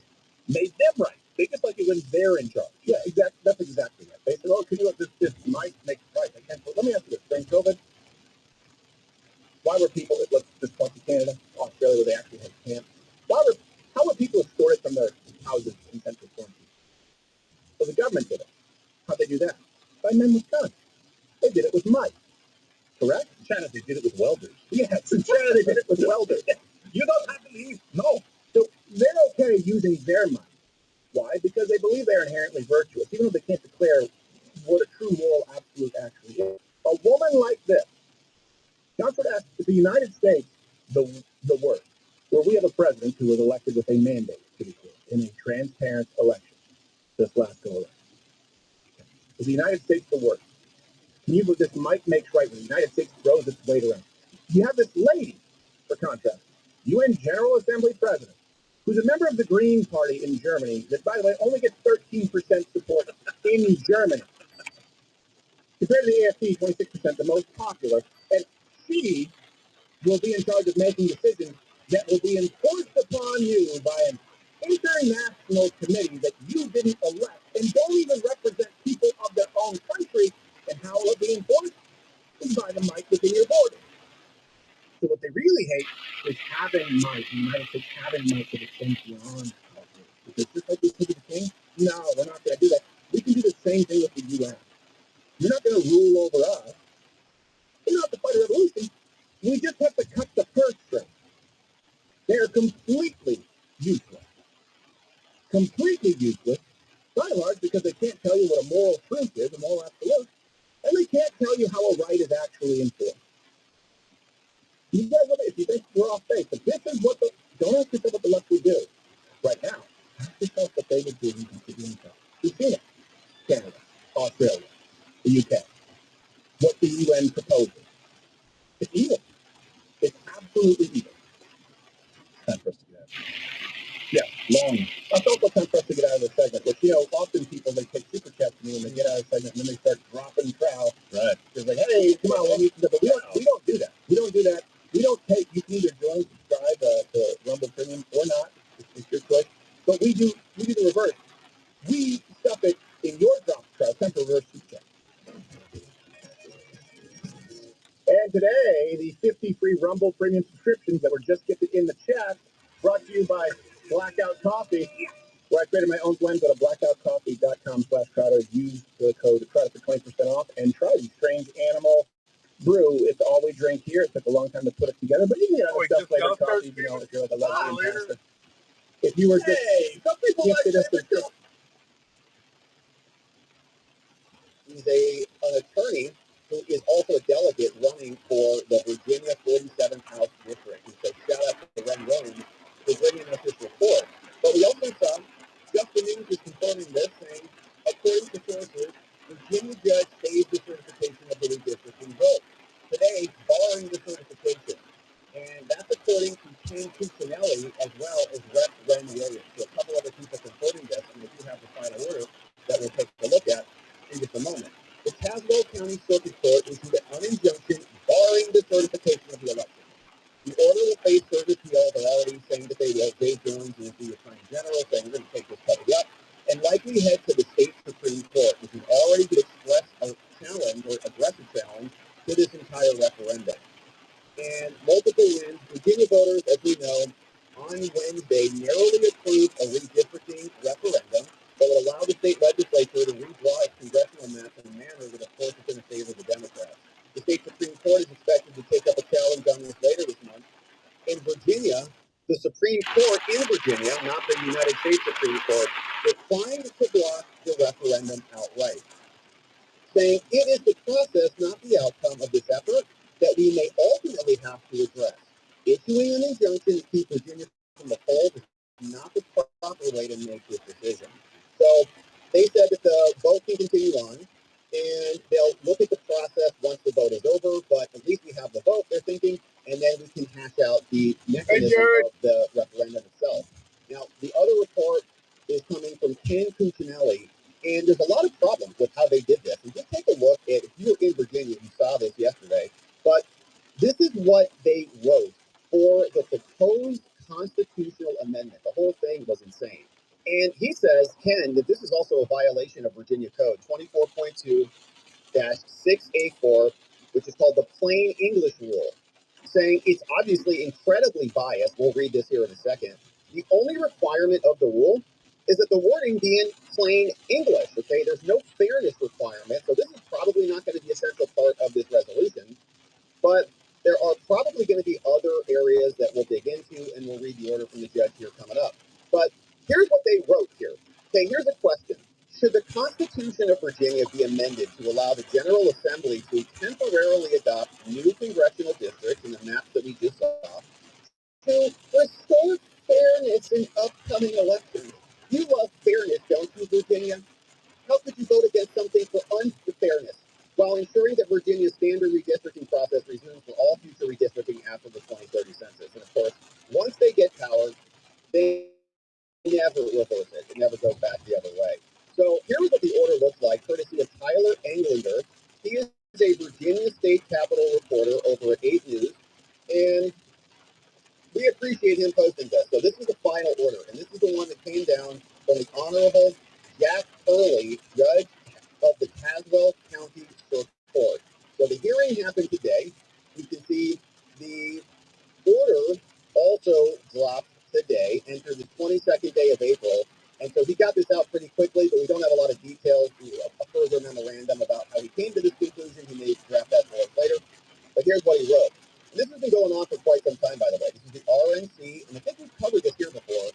made them right. They just like it when they're in charge. Yeah, exactly. That's exactly right. They said, oh, can you look, this might make it right. They can't. Let me ask you this. During COVID, why were people, let's just point to Canada, Australia, where they actually had camps? How were people escorted from their houses in central quarantine? So the government did it. How'd they do that? By men with guns. They did it with might. Correct? In China, they did it with welders. Yes, in China, they did it with welders. You don't have to leave. No. So they're okay using their might. Why? Because they believe they're inherently virtuous, even though they can't declare what a true moral absolute actually is. A woman like this, Johnson asked, is the United States the worst? Where we have a president who was elected with a mandate, to be clear, in a transparent election this last go around. Is the United States the worst? Can you believe this might makes right when the United States throws its weight around? You have this lady, for contrast, UN General Assembly President, who's a member of the Green Party in Germany, that, by the way, only gets 13% support in Germany. Compared to the AFD, 26%, the most popular, and she will be in charge of making decisions that will be enforced upon you by an international committee that you didn't elect and don't even represent people of their own country. And how will it be enforced? Is by a mic within your board. So what they really hate is having mic. The United States having mic that extends beyond our group. Because just like we took the king, no, we're not going to do that. We can do the same thing with the UN. You're not going to rule over us. We don't have to fight a revolution. We just have to cut the purse string. They are completely useless. Completely useless. By and large, because they can't tell you what a moral truth is, a moral absolute, and they can't tell you how a right is actually enforced. You guys, if you think we're off base, but this is what the, don't ask yourself what the left would do right now. Ask yourself what they would do in considering themselves. We've seen it. Canada, Australia, the UK. What the UN proposes. It's evil. It's absolutely evil. Time for us to get out. Yeah, long. It's also time for us to get out of the segment. But, often people, they take super chats to me when they get out of the segment, and then they start dropping trowel. Right. They're like, hey, come on, but we don't do that. We don't do that. We don't take, you can either join, subscribe to Rumble Premium or not. It's your choice. But we do the reverse. We stuff it in your drop trowel. Time for reverse super chat. And today, the 50 free Rumble Premium subscriptions that were just gifted in the chat, brought to you by Blackout Coffee, where I created my own blend. Go to blackoutcoffee.com/Crowder. Use the code Crowder for 20% off, and try the Strange Animal Brew. It's all we drink here. It took a long time to put it together, but you can get other stuff flavored coffee, if you're like a luxury pastor. If you were just gifted us the he's an attorney who is also a delegate running for the Virginia 47th House District. And so shout out to Ren Williams for bringing us this report. But we also saw Justin News is confirming this, saying, according to sources, Virginia judge stays the certification of the redistricting vote. Today, barring the certification. And that's according to Ken Cuccinelli as well as Rep. Ren Williams. So a couple other people confirming this, and we do have the final order that we'll take a look at in just a moment. The Tazewell County Circuit Court issued an injunction barring the certification of the election. The order will face further appeal. They're already saying that they will. Dave Jones is the Attorney General saying we're going to take this puppy up and likely head to the state Supreme Court, which has already expressed a challenge or aggressive challenge to this entire referendum. And multiple wins. Virginia voters, as we know, on Wednesday narrowly approved a redistricting referendum that would allow the state legislature to redraw its congressional maps in a manner that, of course, is in favor of the Democrats. The state Supreme Court is expected to take up a challenge on this later this month. In Virginia, the Supreme Court in Virginia, not the United States Supreme Court, declined to block the referendum outright, saying it is the process, not the outcome of this effort, that we may ultimately have to address. Issuing an injunction to keep Virginia from the polls is not the proper way to make this decision. So they said that the vote can continue on, and they'll look at the process once the vote is over, but at least we have the vote, they're thinking, and then we can hash out the mechanism of the referendum itself. Now, the other report is coming from Ken Cuccinelli, and there's a lot of problems with how they did this. And just take a look at, if you were in Virginia, you saw this yesterday, but this is what they wrote for the proposed constitutional amendment. The whole thing was insane. And he says, Ken, that this is also a violation of Virginia Code 24.2-6A4, which is called the plain English rule, saying it's obviously incredibly biased. We'll read this here in a second. The only requirement of the rule is that the wording be in plain English, okay? There's no fairness requirement, so this is probably not going to be a central part of this resolution, but there are probably going to be other areas that we'll dig into, and we'll read the order from the judge here coming up. But here's what they wrote here. Okay, here's a question. Should the Constitution of Virginia be amended to allow the General Assembly to temporarily adopt new congressional districts in the maps that we just saw to restore fairness in upcoming elections? You love fairness, don't you, Virginia? How could you vote against something for unfairness while ensuring that Virginia's standard redistricting process resumes for all future redistricting after the 2030 census? And of course, once they get power, they never reverse it. It never goes back the other way. So here's what the order looks like, courtesy of Tyler Englander. He is a Virginia State Capitol reporter over at 8 News, and we appreciate him posting this. So this is the final order, and this is the one that came down from the Honorable Jack Early, Judge of the Tazewell County Circuit Court. So the hearing same happened today. You can see the order also dropped today, entered the 22nd day of April. And so he got this out pretty quickly, but we don't have a lot of details. A further memorandum about how he came to this conclusion. He may draft that for us later. But here's what he wrote. And this has been going on for quite some time, by the way. This is the RNC, and I think we've covered this here before.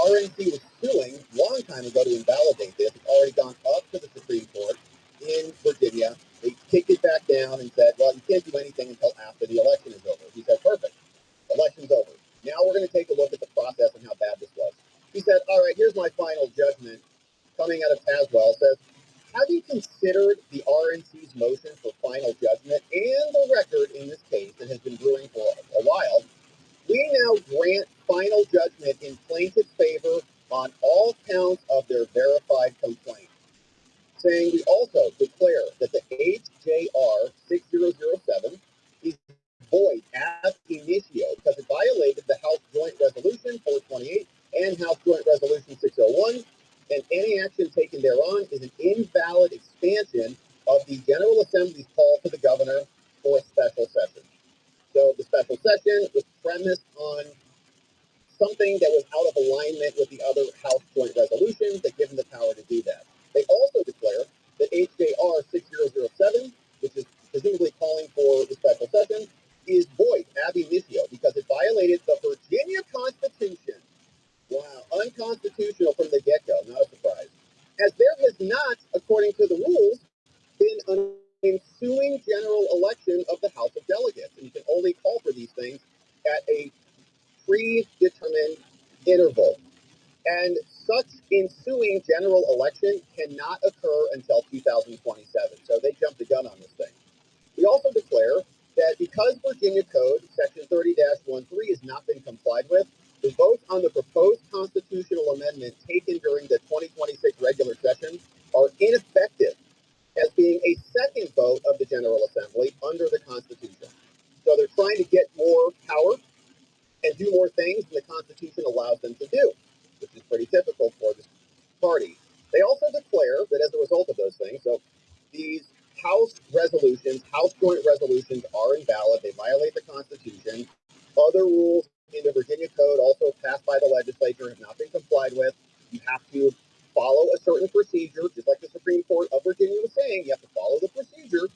RNC was suing a long time ago to invalidate this. It's already gone up to the Supreme Court in Virginia. They kicked it back down and said, well, you can't do anything until after the election is over. He said, perfect. Election's over. Now we're going to take a look at the process and how bad this was. He said, all right, here's my final judgment coming out of Tazewell. Says, have you considered the RNC's motion for final judgment and the record in this case that has been brewing for a while? We now grant final judgment in plaintiff's favor on all counts of their verified complaint, saying we also declare that the HJR 6007 is void ab initio because it violated the House Joint Resolution 428 and House Joint Resolution 601, and any action taken thereon is an invalid expansion of the General Assembly's call to the governor for a special session. So the special session was premised on something that was out of alignment with the other House Joint Resolutions that give them the power to do that. They also declare that HJR 6007, which is presumably calling for the special session, is void ab initio because it violated the Virginia Constitution. Wow, unconstitutional from the get-go, not a surprise. As there has not, according to the rules, been an ensuing general election of the House of Delegates. And you can only call for these things at a predetermined interval. And such ensuing general election cannot occur until 2027. So they jumped the gun on this thing. We also declare that because Virginia Code Section 30-13 has not been complied with, the votes on the proposed constitutional amendment taken during the 2026 regular session are ineffective as being a second vote of the General Assembly under the Constitution. So they're trying to get more power and do more things than the Constitution allows them to do, which is pretty typical for this party. They also declare that as a result of those things, so these House resolutions, House joint resolutions are invalid. They violate the Constitution. Other rules in the Virginia Code also passed by the legislature have not been complied with. You have to follow a certain procedure, just like the Supreme Court of Virginia was saying, you have to follow the procedure.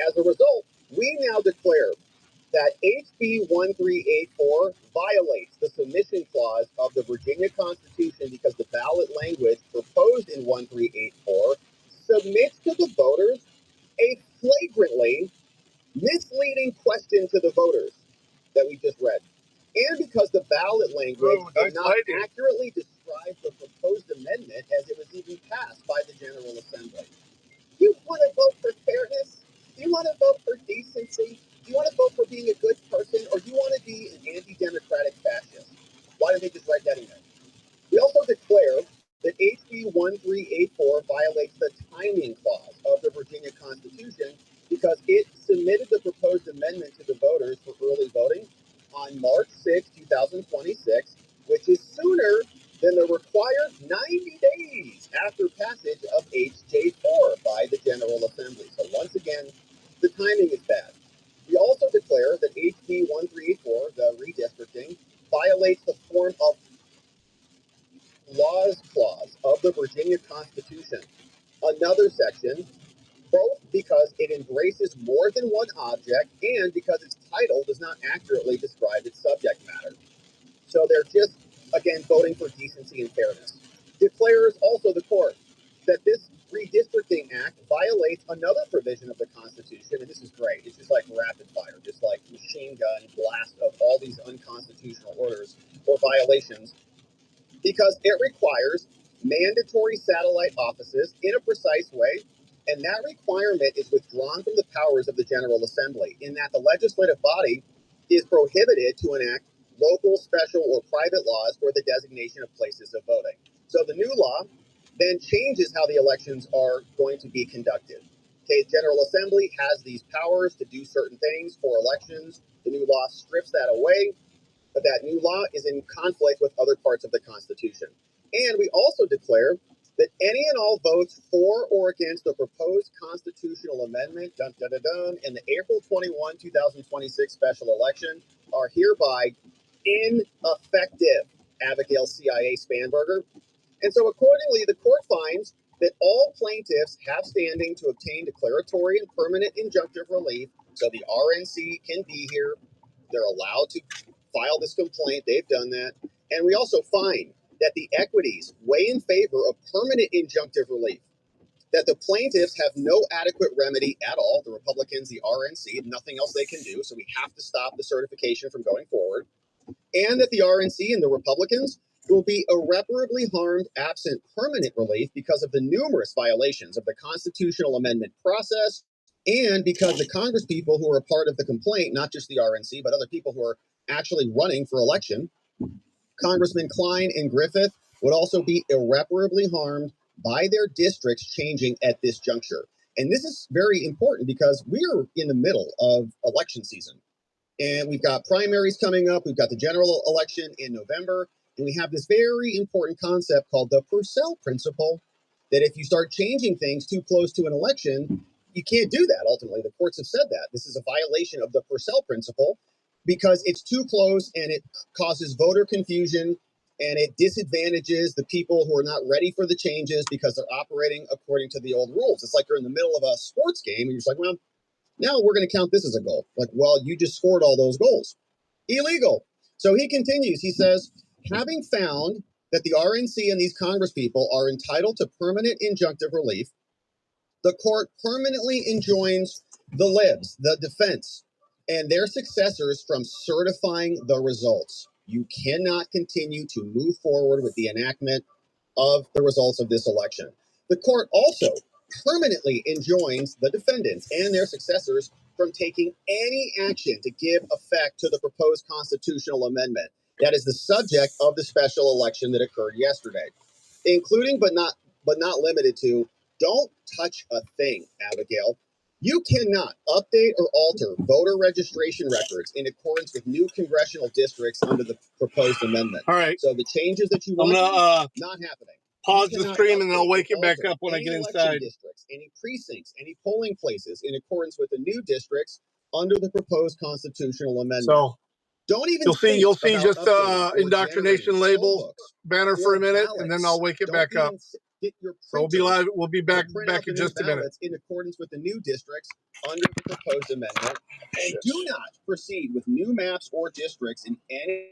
As a result, we now declare that HB 1384 violates the submission clause of the Virginia Constitution because the ballot language proposed in 1384 submits to the voters a flagrantly misleading question to the voters that we just read. And because the ballot language did not accurately describe the proposed amendment as it was even passed by the General Assembly. You want to vote for fairness? Do you want to vote for decency? Do you want to vote for being a good person? Or do you want to be an anti-democratic fascist? Why don't they just write that in there? We also declare that HB 1384 violates the timing clause of the Virginia Constitution because it submitted the proposed amendment to the voters for early voting on March 6, 2026, which is sooner than the required 90 days after passage of HJ4 by the General Assembly. So once again, the timing is bad. We also declare that HB 1384, the redistricting, violates the form of laws clause of the Virginia Constitution, another section, both because it embraces more than one object and because its title does not accurately describe its subject matter. So they're just, again, voting for decency and fairness. Declares also the court that this redistricting act violates another provision of the Constitution, and this is great. It's just like rapid fire, just like machine gun blast of all these unconstitutional orders or violations, because it requires mandatory satellite offices in a precise way, and that requirement is withdrawn from the powers of the General Assembly, in that the legislative body is prohibited to enact local, special, or private laws for the designation of places of voting. So the new law then changes how the elections are going to be conducted. Okay, the General Assembly has these powers to do certain things for elections. The new law strips that away, but that new law is in conflict with other parts of the Constitution. And we also declare that any and all votes for or against the proposed constitutional amendment in the April 21, 2026 special election are hereby ineffective. Abigail CIA Spanberger. And so accordingly, the court finds that all plaintiffs have standing to obtain declaratory and permanent injunctive relief, so the RNC can be here. They're allowed to file this complaint. They've done that. And we also find that the equities weigh in favor of permanent injunctive relief, that the plaintiffs have no adequate remedy at all, the Republicans, the RNC, nothing else they can do, so we have to stop the certification from going forward, and that the RNC and the Republicans will be irreparably harmed absent permanent relief because of the numerous violations of the constitutional amendment process, and because the Congress people who are a part of the complaint, not just the RNC, but other people who are actually running for election, Congressman Klein and Griffith, would also be irreparably harmed by their districts changing at this juncture. And this is very important because we're in the middle of election season. And we've got primaries coming up. We've got the general election in November. And we have this very important concept called the Purcell principle, that if you start changing things too close to an election, you can't do that. Ultimately, the courts have said that. This is a violation of the Purcell principle because it's too close and it causes voter confusion and it disadvantages the people who are not ready for the changes because they're operating according to the old rules. It's like you're in the middle of a sports game and you're just like, well, now we're going to count this as a goal. Like, well, you just scored all those goals. Illegal. So he continues. He says, having found that the RNC and these Congress people are entitled to permanent injunctive relief, the court permanently enjoins the libs, the defense, and their successors from certifying the results. You cannot continue to move forward with the enactment of the results of this election. The court also permanently enjoins the defendants and their successors from taking any action to give effect to the proposed constitutional amendment that is the subject of the special election that occurred yesterday, including but not limited to, don't touch a thing, Abigail. You cannot update or alter voter registration records in accordance with new congressional districts under the proposed amendment. All right. So the changes that you I'm want, gonna not happening. pause You the cannot stream and then I'll update wake or it back alter up when I any get election inside. districts, any precincts, any polling places in accordance with the new districts under the proposed constitutional amendment. So Don't even you'll see about just updating or indoctrination generating label poll books banner for or a minute and then I'll ballots. wake it Don't back up. even get your So we'll be printers live. We'll be to back print out the in new just a minute. ballots in accordance with the new districts under the proposed amendment. And do not proceed with new maps or districts in any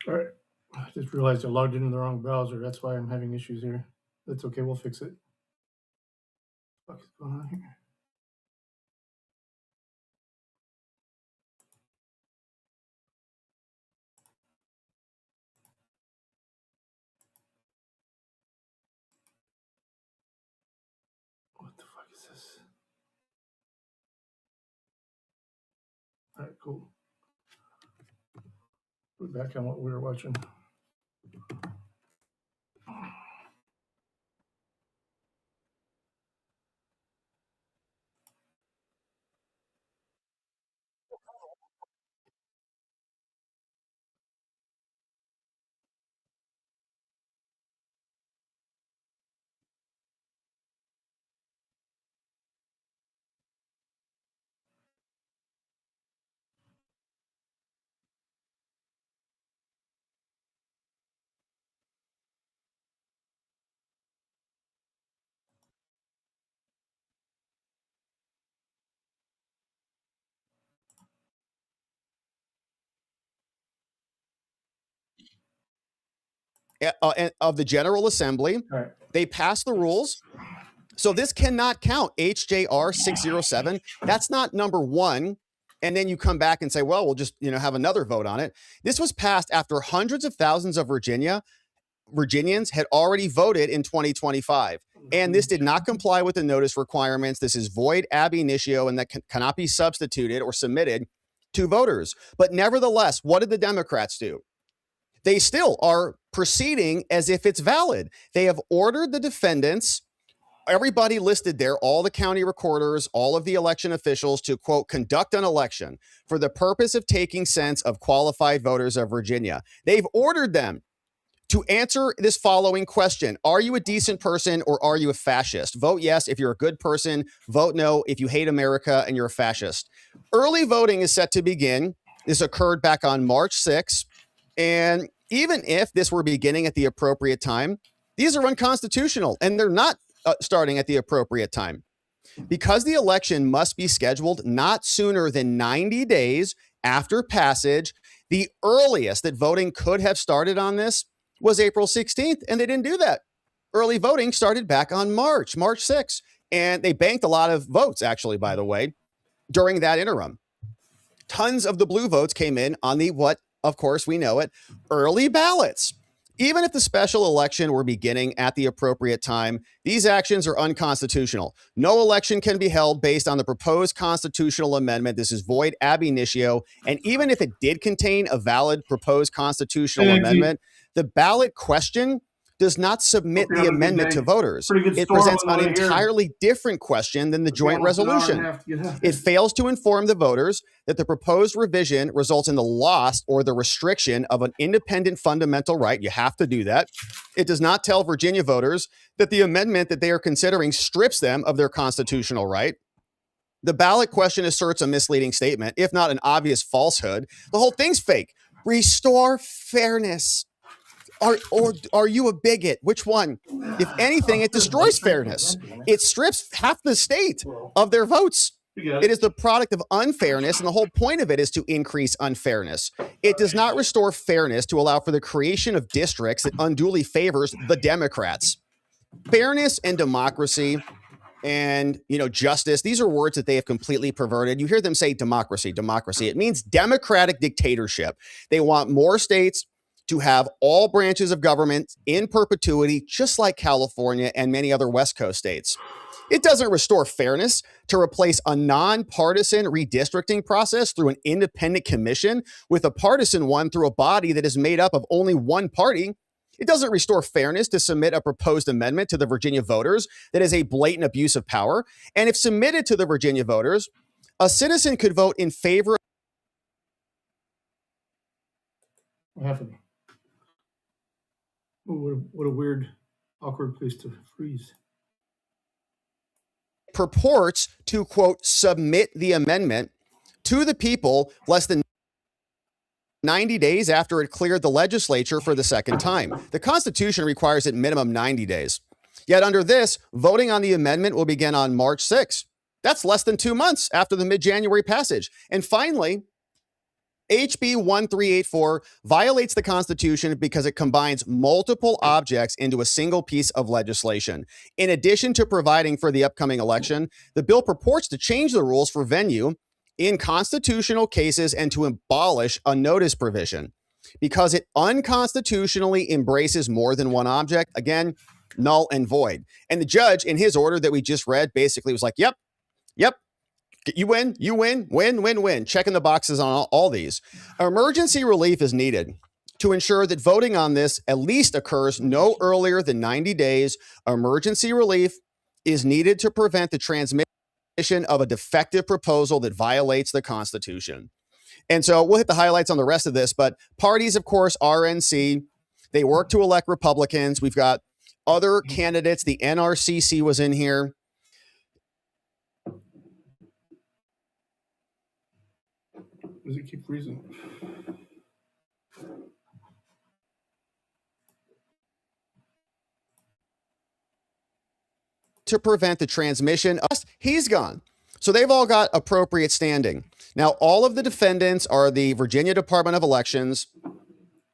All right. I just realized I logged into the wrong browser. That's why I'm having issues here. That's okay. We'll fix it. What's going on here? What the fuck is this? All right, cool. We're back on what we were watching. Of the General Assembly. Right. They passed the rules. So this cannot count. HJR 607. That's not number one. And then you come back and say, well, we'll just have another vote on it. This was passed after hundreds of thousands of Virginians had already voted in 2025. And this did not comply with the notice requirements. This is void ab initio, and that cannot be substituted or submitted to voters. But nevertheless, what did the Democrats do? They still are proceeding as if it's valid. They have ordered the defendants, everybody listed there, all the county recorders, all of the election officials, to, quote, conduct an election for the purpose of taking census of qualified voters of Virginia. They've ordered them to answer this following question: are you a decent person or are you a fascist? Vote yes if you're a good person. Vote no if you hate America and you're a fascist. Early voting is set to begin. This occurred back on March 6th. And even if this were beginning at the appropriate time, these are unconstitutional, and they're not starting at the appropriate time. Because the election must be scheduled not sooner than 90 days after passage, the earliest that voting could have started on this was April 16th, and they didn't do that. Early voting started back on March 6th, and they banked a lot of votes, actually, by the way, during that interim. Tons of the blue votes came in on the, what, of course, we know it, early ballots. Even if the special election were beginning at the appropriate time, these actions are unconstitutional. No election can be held based on the proposed constitutional amendment. This is void ab initio. And even if it did contain a valid proposed constitutional amendment, the ballot question does not submit the amendment to voters. It presents an entirely different question than the joint resolution. It fails to inform the voters that the proposed revision results in the loss or the restriction of an independent fundamental right. You have to do that. It does not tell Virginia voters that the amendment that they are considering strips them of their constitutional right. The ballot question asserts a misleading statement, if not an obvious falsehood. The whole thing's fake. Restore fairness. Are you a bigot? Which one? If anything, it destroys fairness. It strips half the state of their votes. It is the product of unfairness, and the whole point of it is to increase unfairness. It does not restore fairness to allow for the creation of districts that unduly favors the Democrats. Fairness and democracy and, justice, these are words that they have completely perverted. You hear them say democracy. It means democratic dictatorship. They want more states to have all branches of government in perpetuity, just like California and many other West Coast states. It doesn't restore fairness to replace a nonpartisan redistricting process through an independent commission with a partisan one through a body that is made up of only one party. It doesn't restore fairness to submit a proposed amendment to the Virginia voters that is a blatant abuse of power. And if submitted to the Virginia voters, a citizen could vote in favor. What happened? Oh, what a weird, awkward place to freeze. Purports to, quote, submit the amendment to the people less than 90 days after it cleared the legislature for the second time. The Constitution requires at minimum 90 days. Yet under this, voting on the amendment will begin on March 6th. That's less than 2 months after the mid-January passage. And finally, HB 1384 violates the Constitution because it combines multiple objects into a single piece of legislation. In addition to providing for the upcoming election, the bill purports to change the rules for venue in constitutional cases and to abolish a notice provision because it unconstitutionally embraces more than one object. Again, null and void. And the judge, in his order that we just read, basically was like, yep, you win, win. Checking the boxes on all these. Emergency relief is needed to ensure that voting on this at least occurs no earlier than 90 days. Emergency relief is needed to prevent the transmission of a defective proposal that violates the Constitution. And so we'll hit the highlights on the rest of this, but parties, of course, RNC, they work to elect Republicans. We've got other candidates. The NRCC was in here. Does it keep freezing? To prevent the transmission. He's gone. So they've all got appropriate standing. Now, all of the defendants are the Virginia Department of Elections,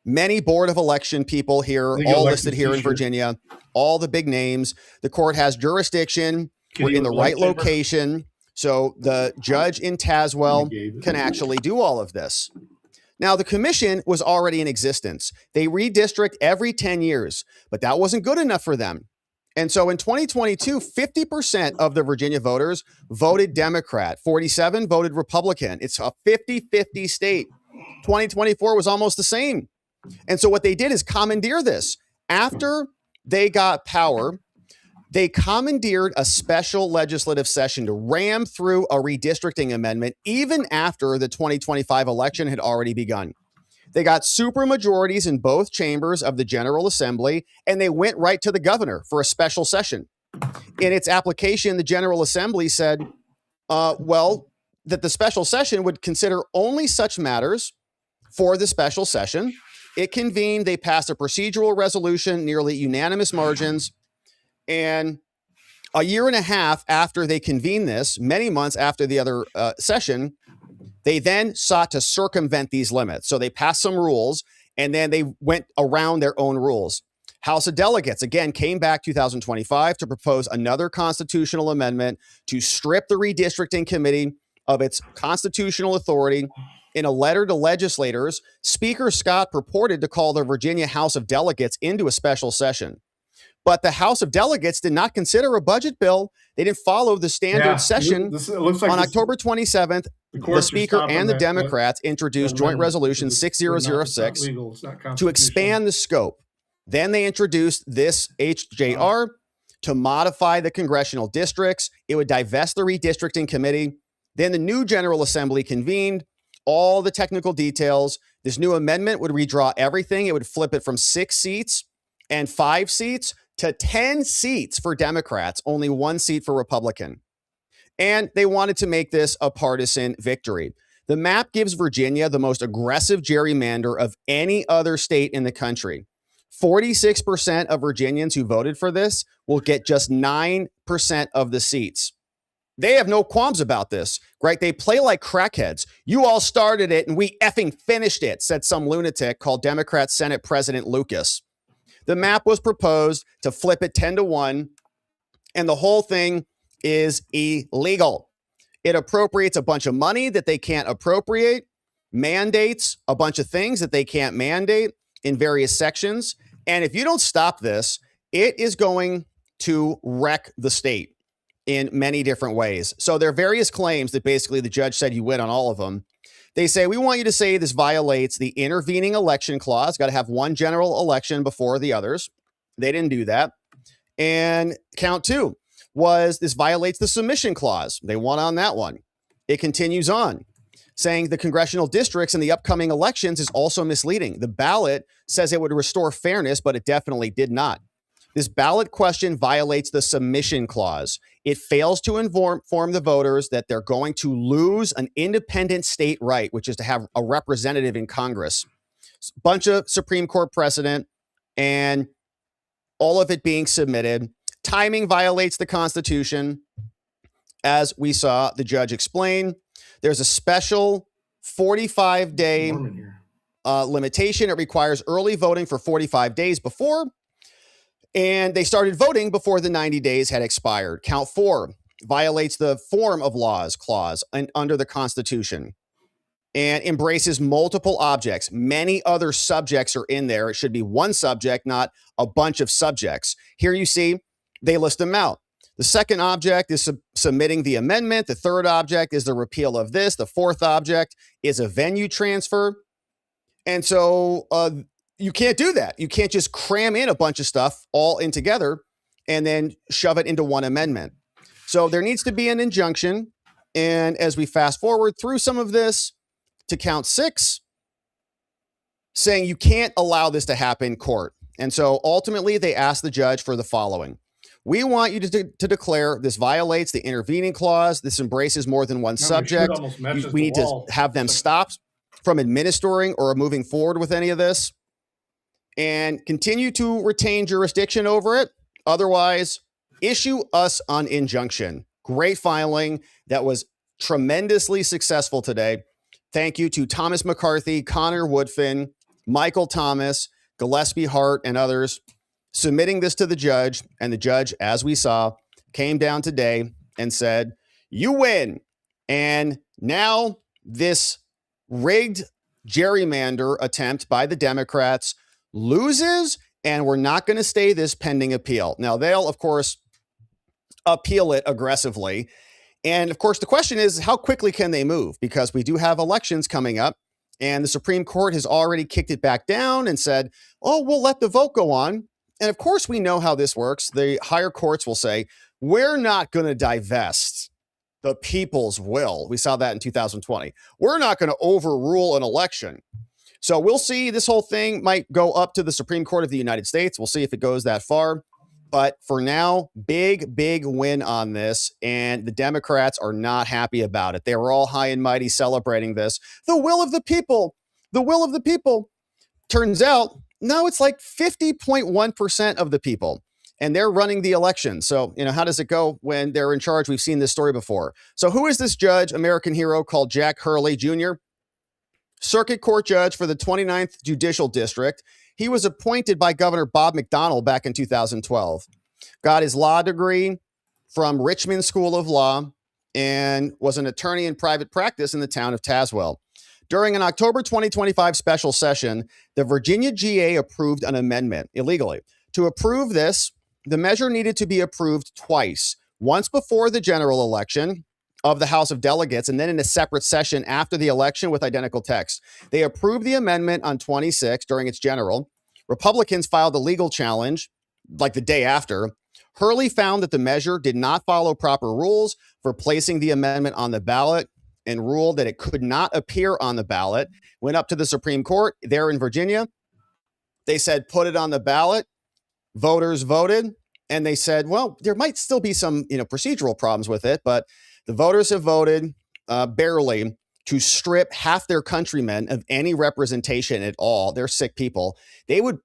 many Board of Election people here, all listed here in Virginia, all the big names. The court has jurisdiction. We're in the right location. So the judge in Tazewell can actually do all of this. Now, the commission was already in existence. They redistrict every 10 years, but that wasn't good enough for them. And so in 2022, 50% of the Virginia voters voted Democrat, 47 voted Republican. It's a 50-50 state. 2024 was almost the same. And so what they did is commandeer this. After they got power, they commandeered a special legislative session to ram through a redistricting amendment, even after the 2025 election had already begun. They got super majorities in both chambers of the General Assembly, and they went right to the governor for a special session. In its application, the General Assembly said, that the special session would consider only such matters for the special session. It convened, they passed a procedural resolution, nearly unanimous margins, and a year and a half after they convened this, many months after the other session, they then sought to circumvent these limits. So they passed some rules, and then they went around their own rules. House of Delegates, again, came back 2025 to propose another constitutional amendment to strip the redistricting committee of its constitutional authority. In a letter to legislators, Speaker Scott purported to call the Virginia House of Delegates into a special session. But the House of Delegates did not consider a budget bill. They didn't follow the standard session. On October 27th, the Speaker and the Democrats introduced Joint Resolution 6006 to expand the scope. Then they introduced this HJR to modify the congressional districts. It would divest the redistricting committee. Then the new General Assembly convened. All the technical details. This new amendment would redraw everything. It would flip it from 6 seats and 5 seats to 10 seats for Democrats, only 1 seat for Republican. And they wanted to make this a partisan victory. The map gives Virginia the most aggressive gerrymander of any other state in the country. 46% of Virginians who voted for this will get just 9% of the seats. They have no qualms about this, right? They play like crackheads. You all started it and we effing finished it, said some lunatic called Democrat Senate President Lucas. The map was proposed to flip it 10-1, and the whole thing is illegal. It appropriates a bunch of money that they can't appropriate, mandates a bunch of things that they can't mandate in various sections. And if you don't stop this, it is going to wreck the state in many different ways. So there are various claims that basically the judge said you win on all of them. They say, we want you to say this violates the intervening election clause. Got to have one general election before the others. They didn't do that. And count 2 was this violates the submission clause. They won on that one. It continues on, saying the congressional districts in the upcoming elections is also misleading. The ballot says it would restore fairness, but it definitely did not. This ballot question violates the submission clause. It fails to inform the voters that they're going to lose an independent state right, which is to have a representative in Congress. Bunch of Supreme Court precedent and all of it being submitted. Timing violates the Constitution. As we saw the judge explain, there's a special 45-day limitation. It requires early voting for 45 days before, and they started voting before the 90 days had expired. Count 4 violates the form of laws clause under the Constitution and embraces multiple objects. Many other subjects are in there. It should be one subject, not a bunch of subjects. Here you see they list them out. The second object is submitting the amendment. The third object is the repeal of this. The fourth object is a venue transfer. And so you can't do that. You can't just cram in a bunch of stuff all in together and then shove it into one amendment. So there needs to be an injunction. And as we fast forward through some of this to count 6, saying you can't allow this to happen in court. And so ultimately they asked the judge for the following. We want you to declare this violates the intervening clause. This embraces more than one subject. We need to have them stopped from administering or moving forward with any of this and continue to retain jurisdiction over it. Otherwise, issue us an injunction. Great filing that was tremendously successful today. Thank you to Thomas McCarthy, Connor Woodfin, Michael Thomas, Gillespie Hart, and others submitting this to the judge. And the judge, as we saw, came down today and said, you win. And now this rigged gerrymander attempt by the Democrats loses, and we're not going to stay this pending appeal. Now, they'll, of course, appeal it aggressively. And, of course, the question is, how quickly can they move? Because we do have elections coming up, and the Supreme Court has already kicked it back down and said, oh, we'll let the vote go on. And, of course, we know how this works. The higher courts will say, we're not going to divest the people's will. We saw that in 2020. We're not going to overrule an election. So we'll see. This whole thing might go up to the Supreme Court of the United States. We'll see if it goes that far. But for now, big win on this. And the Democrats are not happy about it. They were all high and mighty celebrating this. The will of the people. The will of the people. Turns out, no, it's like 50.1% of the people. And they're running the election. So, how does it go when they're in charge? We've seen this story before. So who is this judge, American hero called Jack Hurley Jr.? Circuit Court judge for the 29th Judicial District. He was appointed by Governor Bob McDonnell back in 2012. Got his law degree from Richmond School of Law and was an attorney in private practice in the town of Tazewell. During an October 2025 special session, the Virginia GA approved an amendment illegally. To approve this, the measure needed to be approved twice, once before the general election of the House of Delegates and then in a separate session after the election with identical text. They approved the amendment on 26 during its general. Republicans filed a legal challenge like the day after. Hurley found that the measure did not follow proper rules for placing the amendment on the ballot and ruled that it could not appear on the ballot. Went up to the Supreme Court there in Virginia. They said, put it on the ballot. Voters voted, and they said, well, there might still be some, procedural problems with it, but the voters have voted barely to strip half their countrymen of any representation at all. They're sick people. They would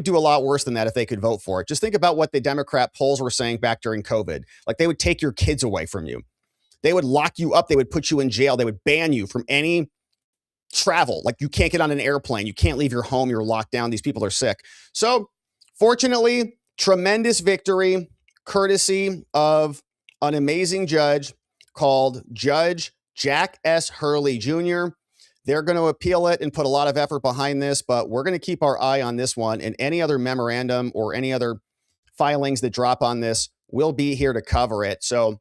do a lot worse than that if they could vote for it. Just think about what the Democrat polls were saying back during COVID. Like, they would take your kids away from you. They would lock you up. They would put you in jail. They would ban you from any travel. Like, you can't get on an airplane. You can't leave your home. You're locked down. These people are sick. So fortunately, tremendous victory, courtesy of an amazing judge called Judge Jack S. Hurley Jr. They're going to appeal it and put a lot of effort behind this, but we're going to keep our eye on this one, and any other memorandum or any other filings that drop on this, we'll be here to cover it. So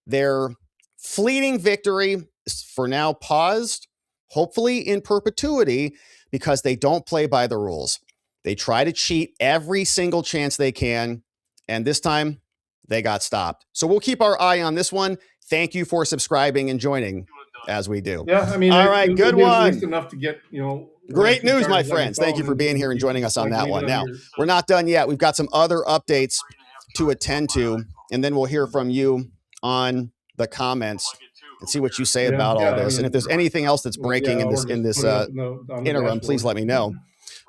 their fleeting victory is for now paused, hopefully in perpetuity, because they don't play by the rules. They try to cheat every single chance they can, and this time they got stopped. So we'll keep our eye on this one. Thank you for subscribing and joining as we do. Yeah, I mean, all right, good one. Enough to get, great news, my friends. Thank you for being here and joining us on that one. Now, we're not done yet. We've got some other updates to attend to, and then we'll hear from you on the comments and see what you say about all this. And if there's anything else that's breaking in this interim, please let me know.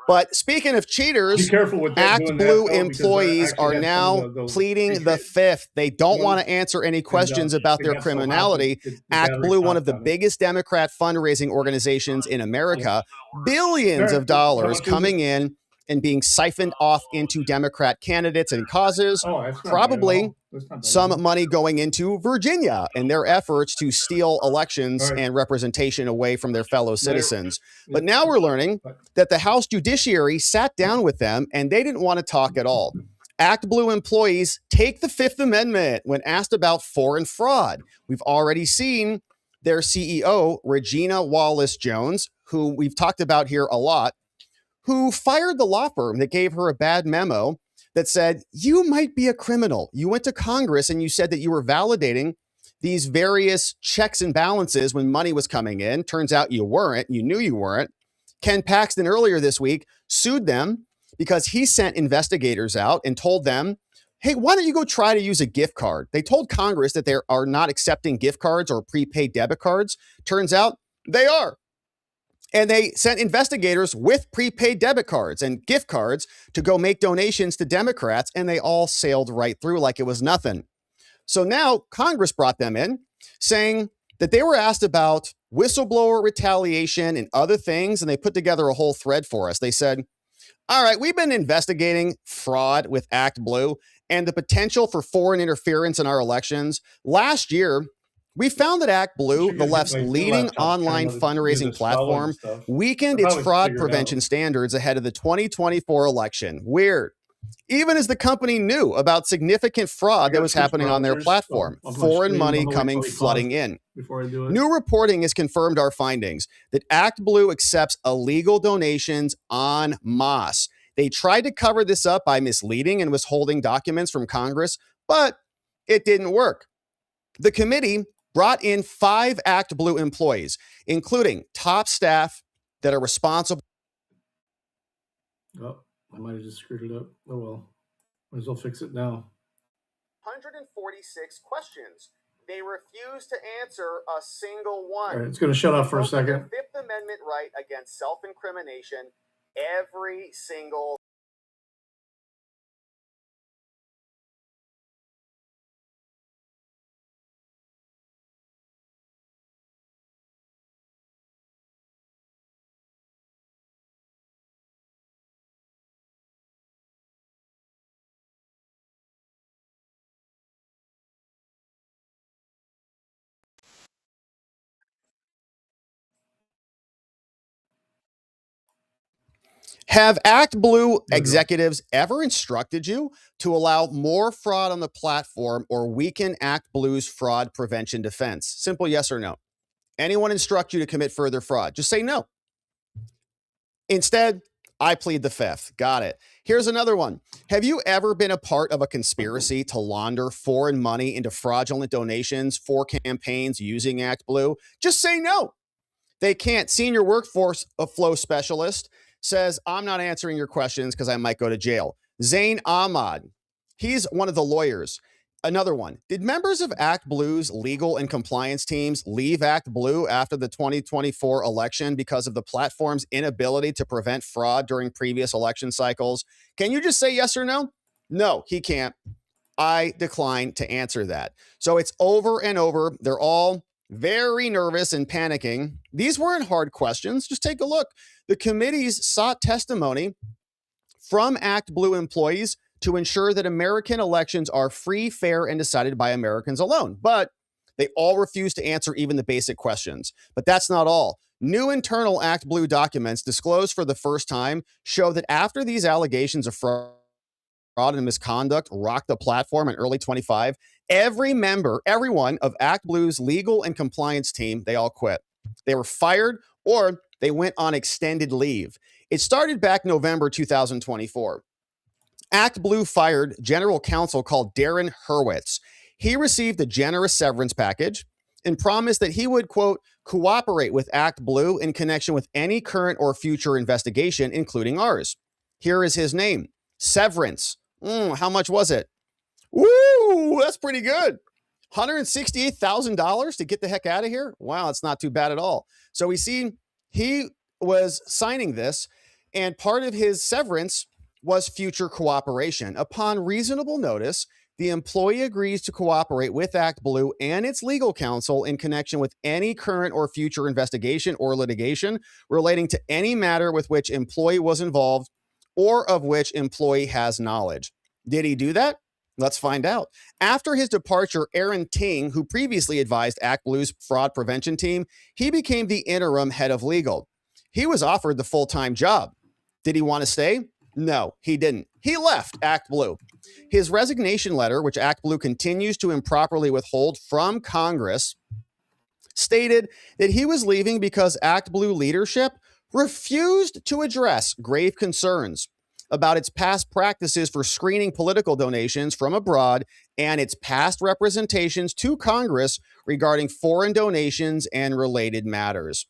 But speaking of Be cheaters, careful with that, Act doing Blue that, though, because that employees actually are has some now of those pleading the Patriot fifth. They don't want ones, to answer any and questions about it their got so hot that criminality. the Act battery Blue, one of stopped the on it. biggest Democrat fundraising organizations in America, All billions right, of how dollars much is coming it? in and being siphoned off into Democrat candidates and causes. Oh, that's not bad at Probably all. That's not bad at some all. money going into Virginia and their efforts to steal All elections right, and representation away from their fellow later. citizens. Yeah, But now we're learning but that the House Judiciary sat down with them and they didn't want to talk at all. Act Blue employees take the Fifth Amendment when asked about foreign fraud. We've already seen their CEO, Regina Wallace Jones, who we've talked about here a lot, who fired the law firm that gave her a bad memo that said, you might be a criminal. You went to Congress and you said that you were validating these various checks and balances when money was coming in. Turns out you weren't. You knew you weren't. Ken Paxton earlier this week sued them because he sent investigators out and told them, hey, why don't you go try to use a gift card? They told Congress that they are not accepting gift cards or prepaid debit cards. Turns out they are. And they sent investigators with prepaid debit cards and gift cards to go make donations to Democrats, and they all sailed right through like it was nothing. So now Congress brought them in saying that they were asked about whistleblower retaliation and other things, and they put together a whole thread for us. They said, all right, we've been investigating fraud with Act Blue and the potential for foreign interference in our elections. Last year, we found that Act Blue, the left's leading online fundraising platform, weakened its fraud prevention standards ahead of the 2024 election. Weird. Even as the company knew about significant fraud that was happening on their platform, foreign money coming flooding in. Before I do it. New reporting has confirmed our findings that Act Blue accepts illegal donations en masse. They tried to cover this up by misleading and withholding documents from Congress, but it didn't work. The committee brought in 5 Act Blue employees, including top staff that are responsible. Oh, I might have just screwed it up. Oh well. Might as well fix it now. 146 questions. They refused to answer a single one. All right, it's going to shut off for a second. The Fifth Amendment right against self-incrimination every single. Have Act Blue executives ever instructed you to allow more fraud on the platform or weaken Act Blue's fraud prevention defense? Simple yes or no. Anyone instruct you to commit further fraud? Just say no. Instead, I plead the fifth. Got it. Here's another one. Have you ever been a part of a conspiracy to launder foreign money into fraudulent donations for campaigns using Act Blue? Just say no. They can't. Senior workforce flow specialist says, I'm not answering your questions because I might go to jail. Zain Ahmad, he's one of the lawyers. Another one. Did members of Act Blue's legal and compliance teams leave Act Blue after the 2024 election because of the platform's inability to prevent fraud during previous election cycles? Can you just say yes or no? No, he can't. I decline to answer that. So it's over and over. They're all very nervous and panicking. These weren't hard questions. Just take a look. The committees sought testimony from Act Blue employees to ensure that American elections are free, fair, and decided by Americans alone. But they all refused to answer even the basic questions. But that's not all. New internal Act Blue documents disclosed for the first time show that after these allegations of fraud and misconduct rocked the platform in early 25, everyone of Act Blue's legal and compliance team, they all quit. They were fired or they went on extended leave. It started back November 2024. Act Blue fired general counsel called Darren Hurwitz. He received a generous severance package and promised that he would, quote, cooperate with Act Blue in connection with any current or future investigation, including ours. Here is his name, Severance. How much was it? Woo, that's pretty good. $168,000 to get the heck out of here? Wow, it's not too bad at all. So we see he was signing this. And part of his severance was future cooperation. Upon reasonable notice, the employee agrees to cooperate with ActBlue and its legal counsel in connection with any current or future investigation or litigation relating to any matter with which employee was involved or of which employee has knowledge. Did he do that? Let's find out. After his departure, Aaron Ting, who previously advised ActBlue's fraud prevention team, he became the interim head of legal. He was offered the full-time job. Did he want to stay? No, he didn't. He left ActBlue. His resignation letter, which ActBlue continues to improperly withhold from Congress, stated that he was leaving because ActBlue leadership refused to address grave concerns about its past practices for screening political donations from abroad and its past representations to Congress regarding foreign donations and related matters.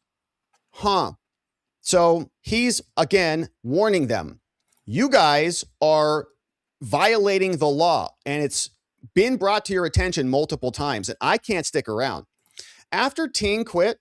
So he's, again, warning them. You guys are violating the law, and it's been brought to your attention multiple times, and I can't stick around. After Ting quit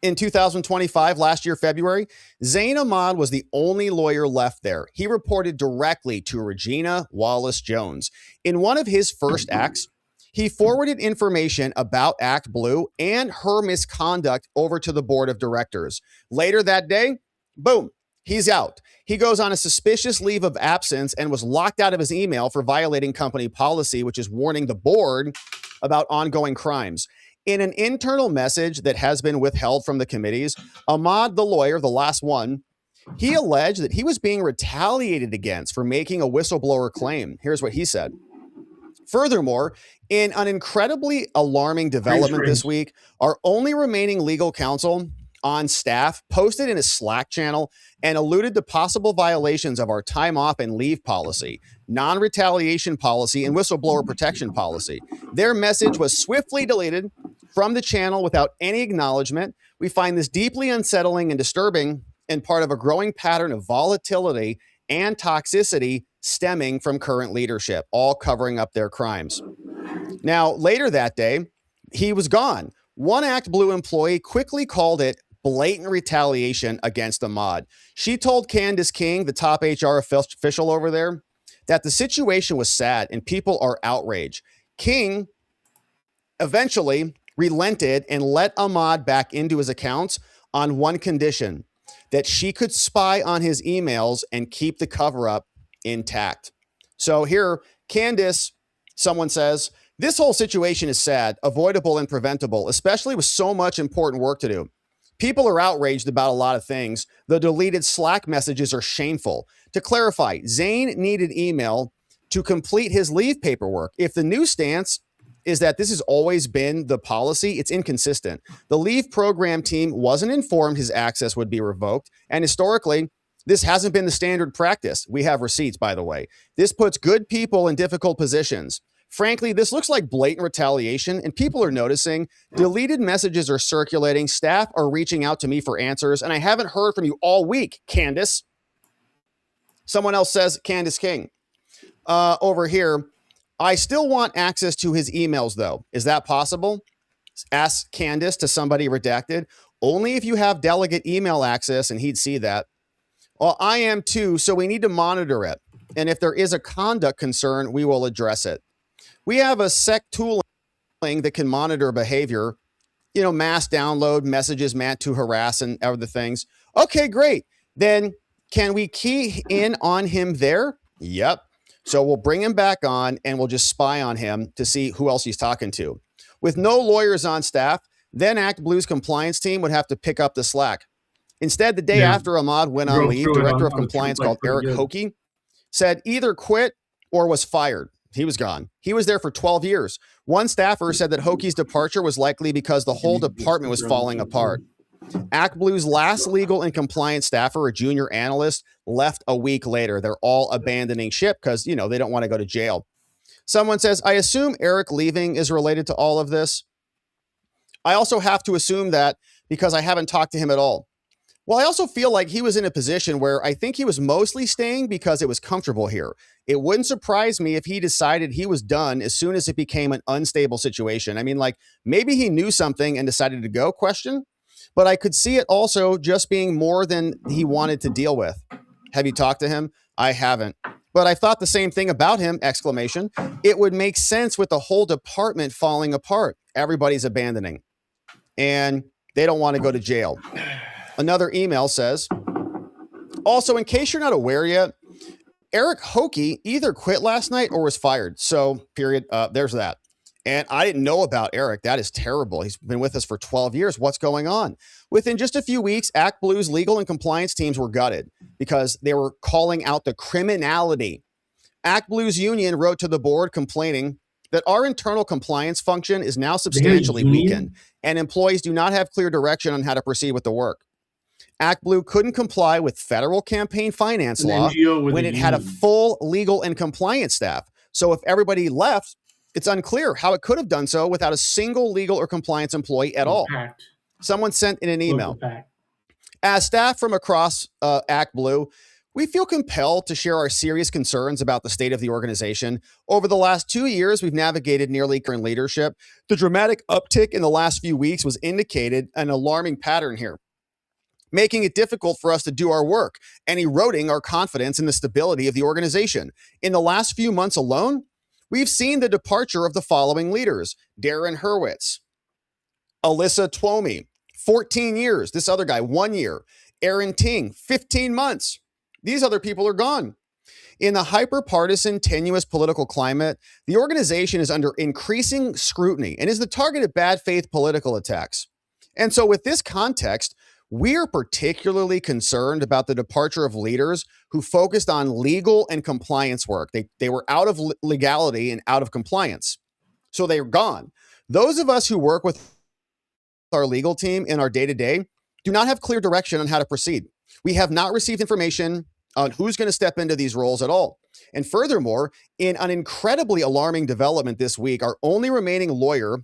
in 2025, last year, February, Zain Ahmad was the only lawyer left there. He reported directly to Regina Wallace-Jones. In one of his first acts, he forwarded information about ActBlue and her misconduct over to the board of directors. Later that day, boom, he's out. He goes on a suspicious leave of absence and was locked out of his email for violating company policy, which is warning the board about ongoing crimes. In an internal message that has been withheld from the committees, Ahmad, the lawyer, the last one, he alleged that he was being retaliated against for making a whistleblower claim. Here's what he said. Furthermore, in an incredibly alarming development this week, our only remaining legal counsel on staff posted in a Slack channel and alluded to possible violations of our time off and leave policy, non-retaliation policy, and whistleblower protection policy. Their message was swiftly deleted from the channel without any acknowledgement. We find this deeply unsettling and disturbing and part of a growing pattern of volatility and toxicity stemming from current leadership, all covering up their crimes. Now, later that day, he was gone. One ActBlue employee quickly called it blatant retaliation against Ahmad. She told Candace King, the top HR official over there, that the situation was sad and people are outraged. King eventually relented and let Ahmad back into his accounts on one condition, that she could spy on his emails and keep the cover-up intact. So here, Candace, someone says, this whole situation is sad, avoidable, and preventable, especially with so much important work to do. People are outraged about a lot of things. The deleted Slack messages are shameful. To clarify, Zain needed email to complete his leave paperwork. If the new stance is that this has always been the policy, it's inconsistent. The leave program team wasn't informed his access would be revoked, and historically, this hasn't been the standard practice. We have receipts, by the way. This puts good people in difficult positions. Frankly, this looks like blatant retaliation, and people are noticing. Deleted messages are circulating. Staff are reaching out to me for answers, and I haven't heard from you all week, Candace. Someone else says, Candace King. Over here, I still want access to his emails, though. Is that possible? Ask Candace to somebody redacted. Only if you have delegate email access, and he'd see that. Well, I am too, so we need to monitor it. And if there is a conduct concern, we will address it. We have a sec tooling that can monitor behavior, mass download messages meant to harass and other things. Okay, great. Then can we key in on him there? Yep. So we'll bring him back on and we'll just spy on him to see who else he's talking to. With no lawyers on staff, then ActBlue's compliance team would have to pick up the slack. Instead, the day after Ahmad went on leave, Director of Compliance called Eric Hokie said either quit or was fired. He was gone. He was there for 12 years. One staffer said that Hokie's departure was likely because the whole department was falling apart. ActBlue's last legal and compliance staffer, a junior analyst, left a week later. They're all abandoning ship because, they don't want to go to jail. Someone says, I assume Eric leaving is related to all of this. I also have to assume that because I haven't talked to him at all. Well, I also feel like he was in a position where I think he was mostly staying because it was comfortable here. It wouldn't surprise me if he decided he was done as soon as it became an unstable situation. I mean, maybe he knew something and decided to go, question. but I could see it also just being more than he wanted to deal with. Have you talked to him? I haven't. But I thought the same thing about him, exclamation. It would make sense with the whole department falling apart. Everybody's abandoning. And they don't want to go to jail. Another email says, also, in case you're not aware yet, Eric Hoke either quit last night or was fired. So, period. There's that. And I didn't know about Eric. That is terrible. He's been with us for 12 years. What's going on? Within just a few weeks, Act Blue's legal and compliance teams were gutted because they were calling out the criminality. Act Blue's union wrote to the board complaining that our internal compliance function is now substantially weakened and employees do not have clear direction on how to proceed with the work. Act Blue couldn't comply with federal campaign finance law when it had a full legal and compliance staff. So if everybody left, it's unclear how it could have done so without a single legal or compliance employee at all. Someone sent in an email. As staff from across Act Blue, we feel compelled to share our serious concerns about the state of the organization. Over the last 2 years, we've navigated nearly current leadership. The dramatic uptick in the last few weeks was indicated an alarming pattern here, making it difficult for us to do our work and eroding our confidence in the stability of the organization. In the last few months alone, we've seen the departure of the following leaders: Darren Hurwitz, Alyssa Twomey, 14 years. This other guy, 1 year. Aaron Ting, 15 months. These other people are gone. In the hyper-partisan, tenuous political climate, the organization is under increasing scrutiny and is the target of bad faith political attacks. And so with this context, we're particularly concerned about the departure of leaders who focused on legal and compliance work. They were out of legality and out of compliance. So they're gone. Those of us who work with our legal team in our day-to-day do not have clear direction on how to proceed. We have not received information on who's going to step into these roles at all. And furthermore, in an incredibly alarming development this week, our only remaining lawyer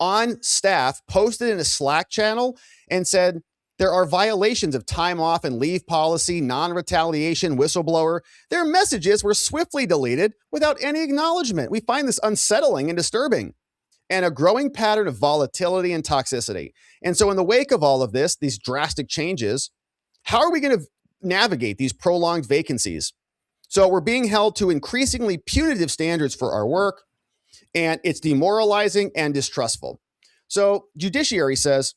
on staff posted in a Slack channel and said, there are violations of time off and leave policy, non-retaliation, whistleblower. Their messages were swiftly deleted without any acknowledgement. We find this unsettling and disturbing, and a growing pattern of volatility and toxicity. And so in the wake of all of this, these drastic changes, how are we going to navigate these prolonged vacancies? So we're being held to increasingly punitive standards for our work, and it's demoralizing and distrustful. So Judiciary says,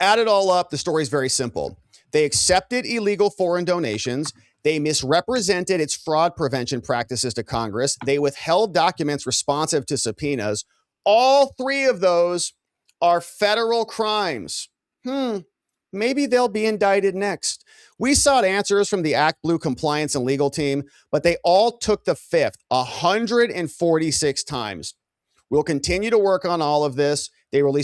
add it all up, the story is very simple. They accepted illegal foreign donations. They misrepresented its fraud prevention practices to Congress. They withheld documents responsive to subpoenas. All three of those are federal crimes. Maybe they'll be indicted next. We sought answers from the Act Blue compliance and legal team, but they all took the fifth 146 times. We'll continue to work on all of this. They released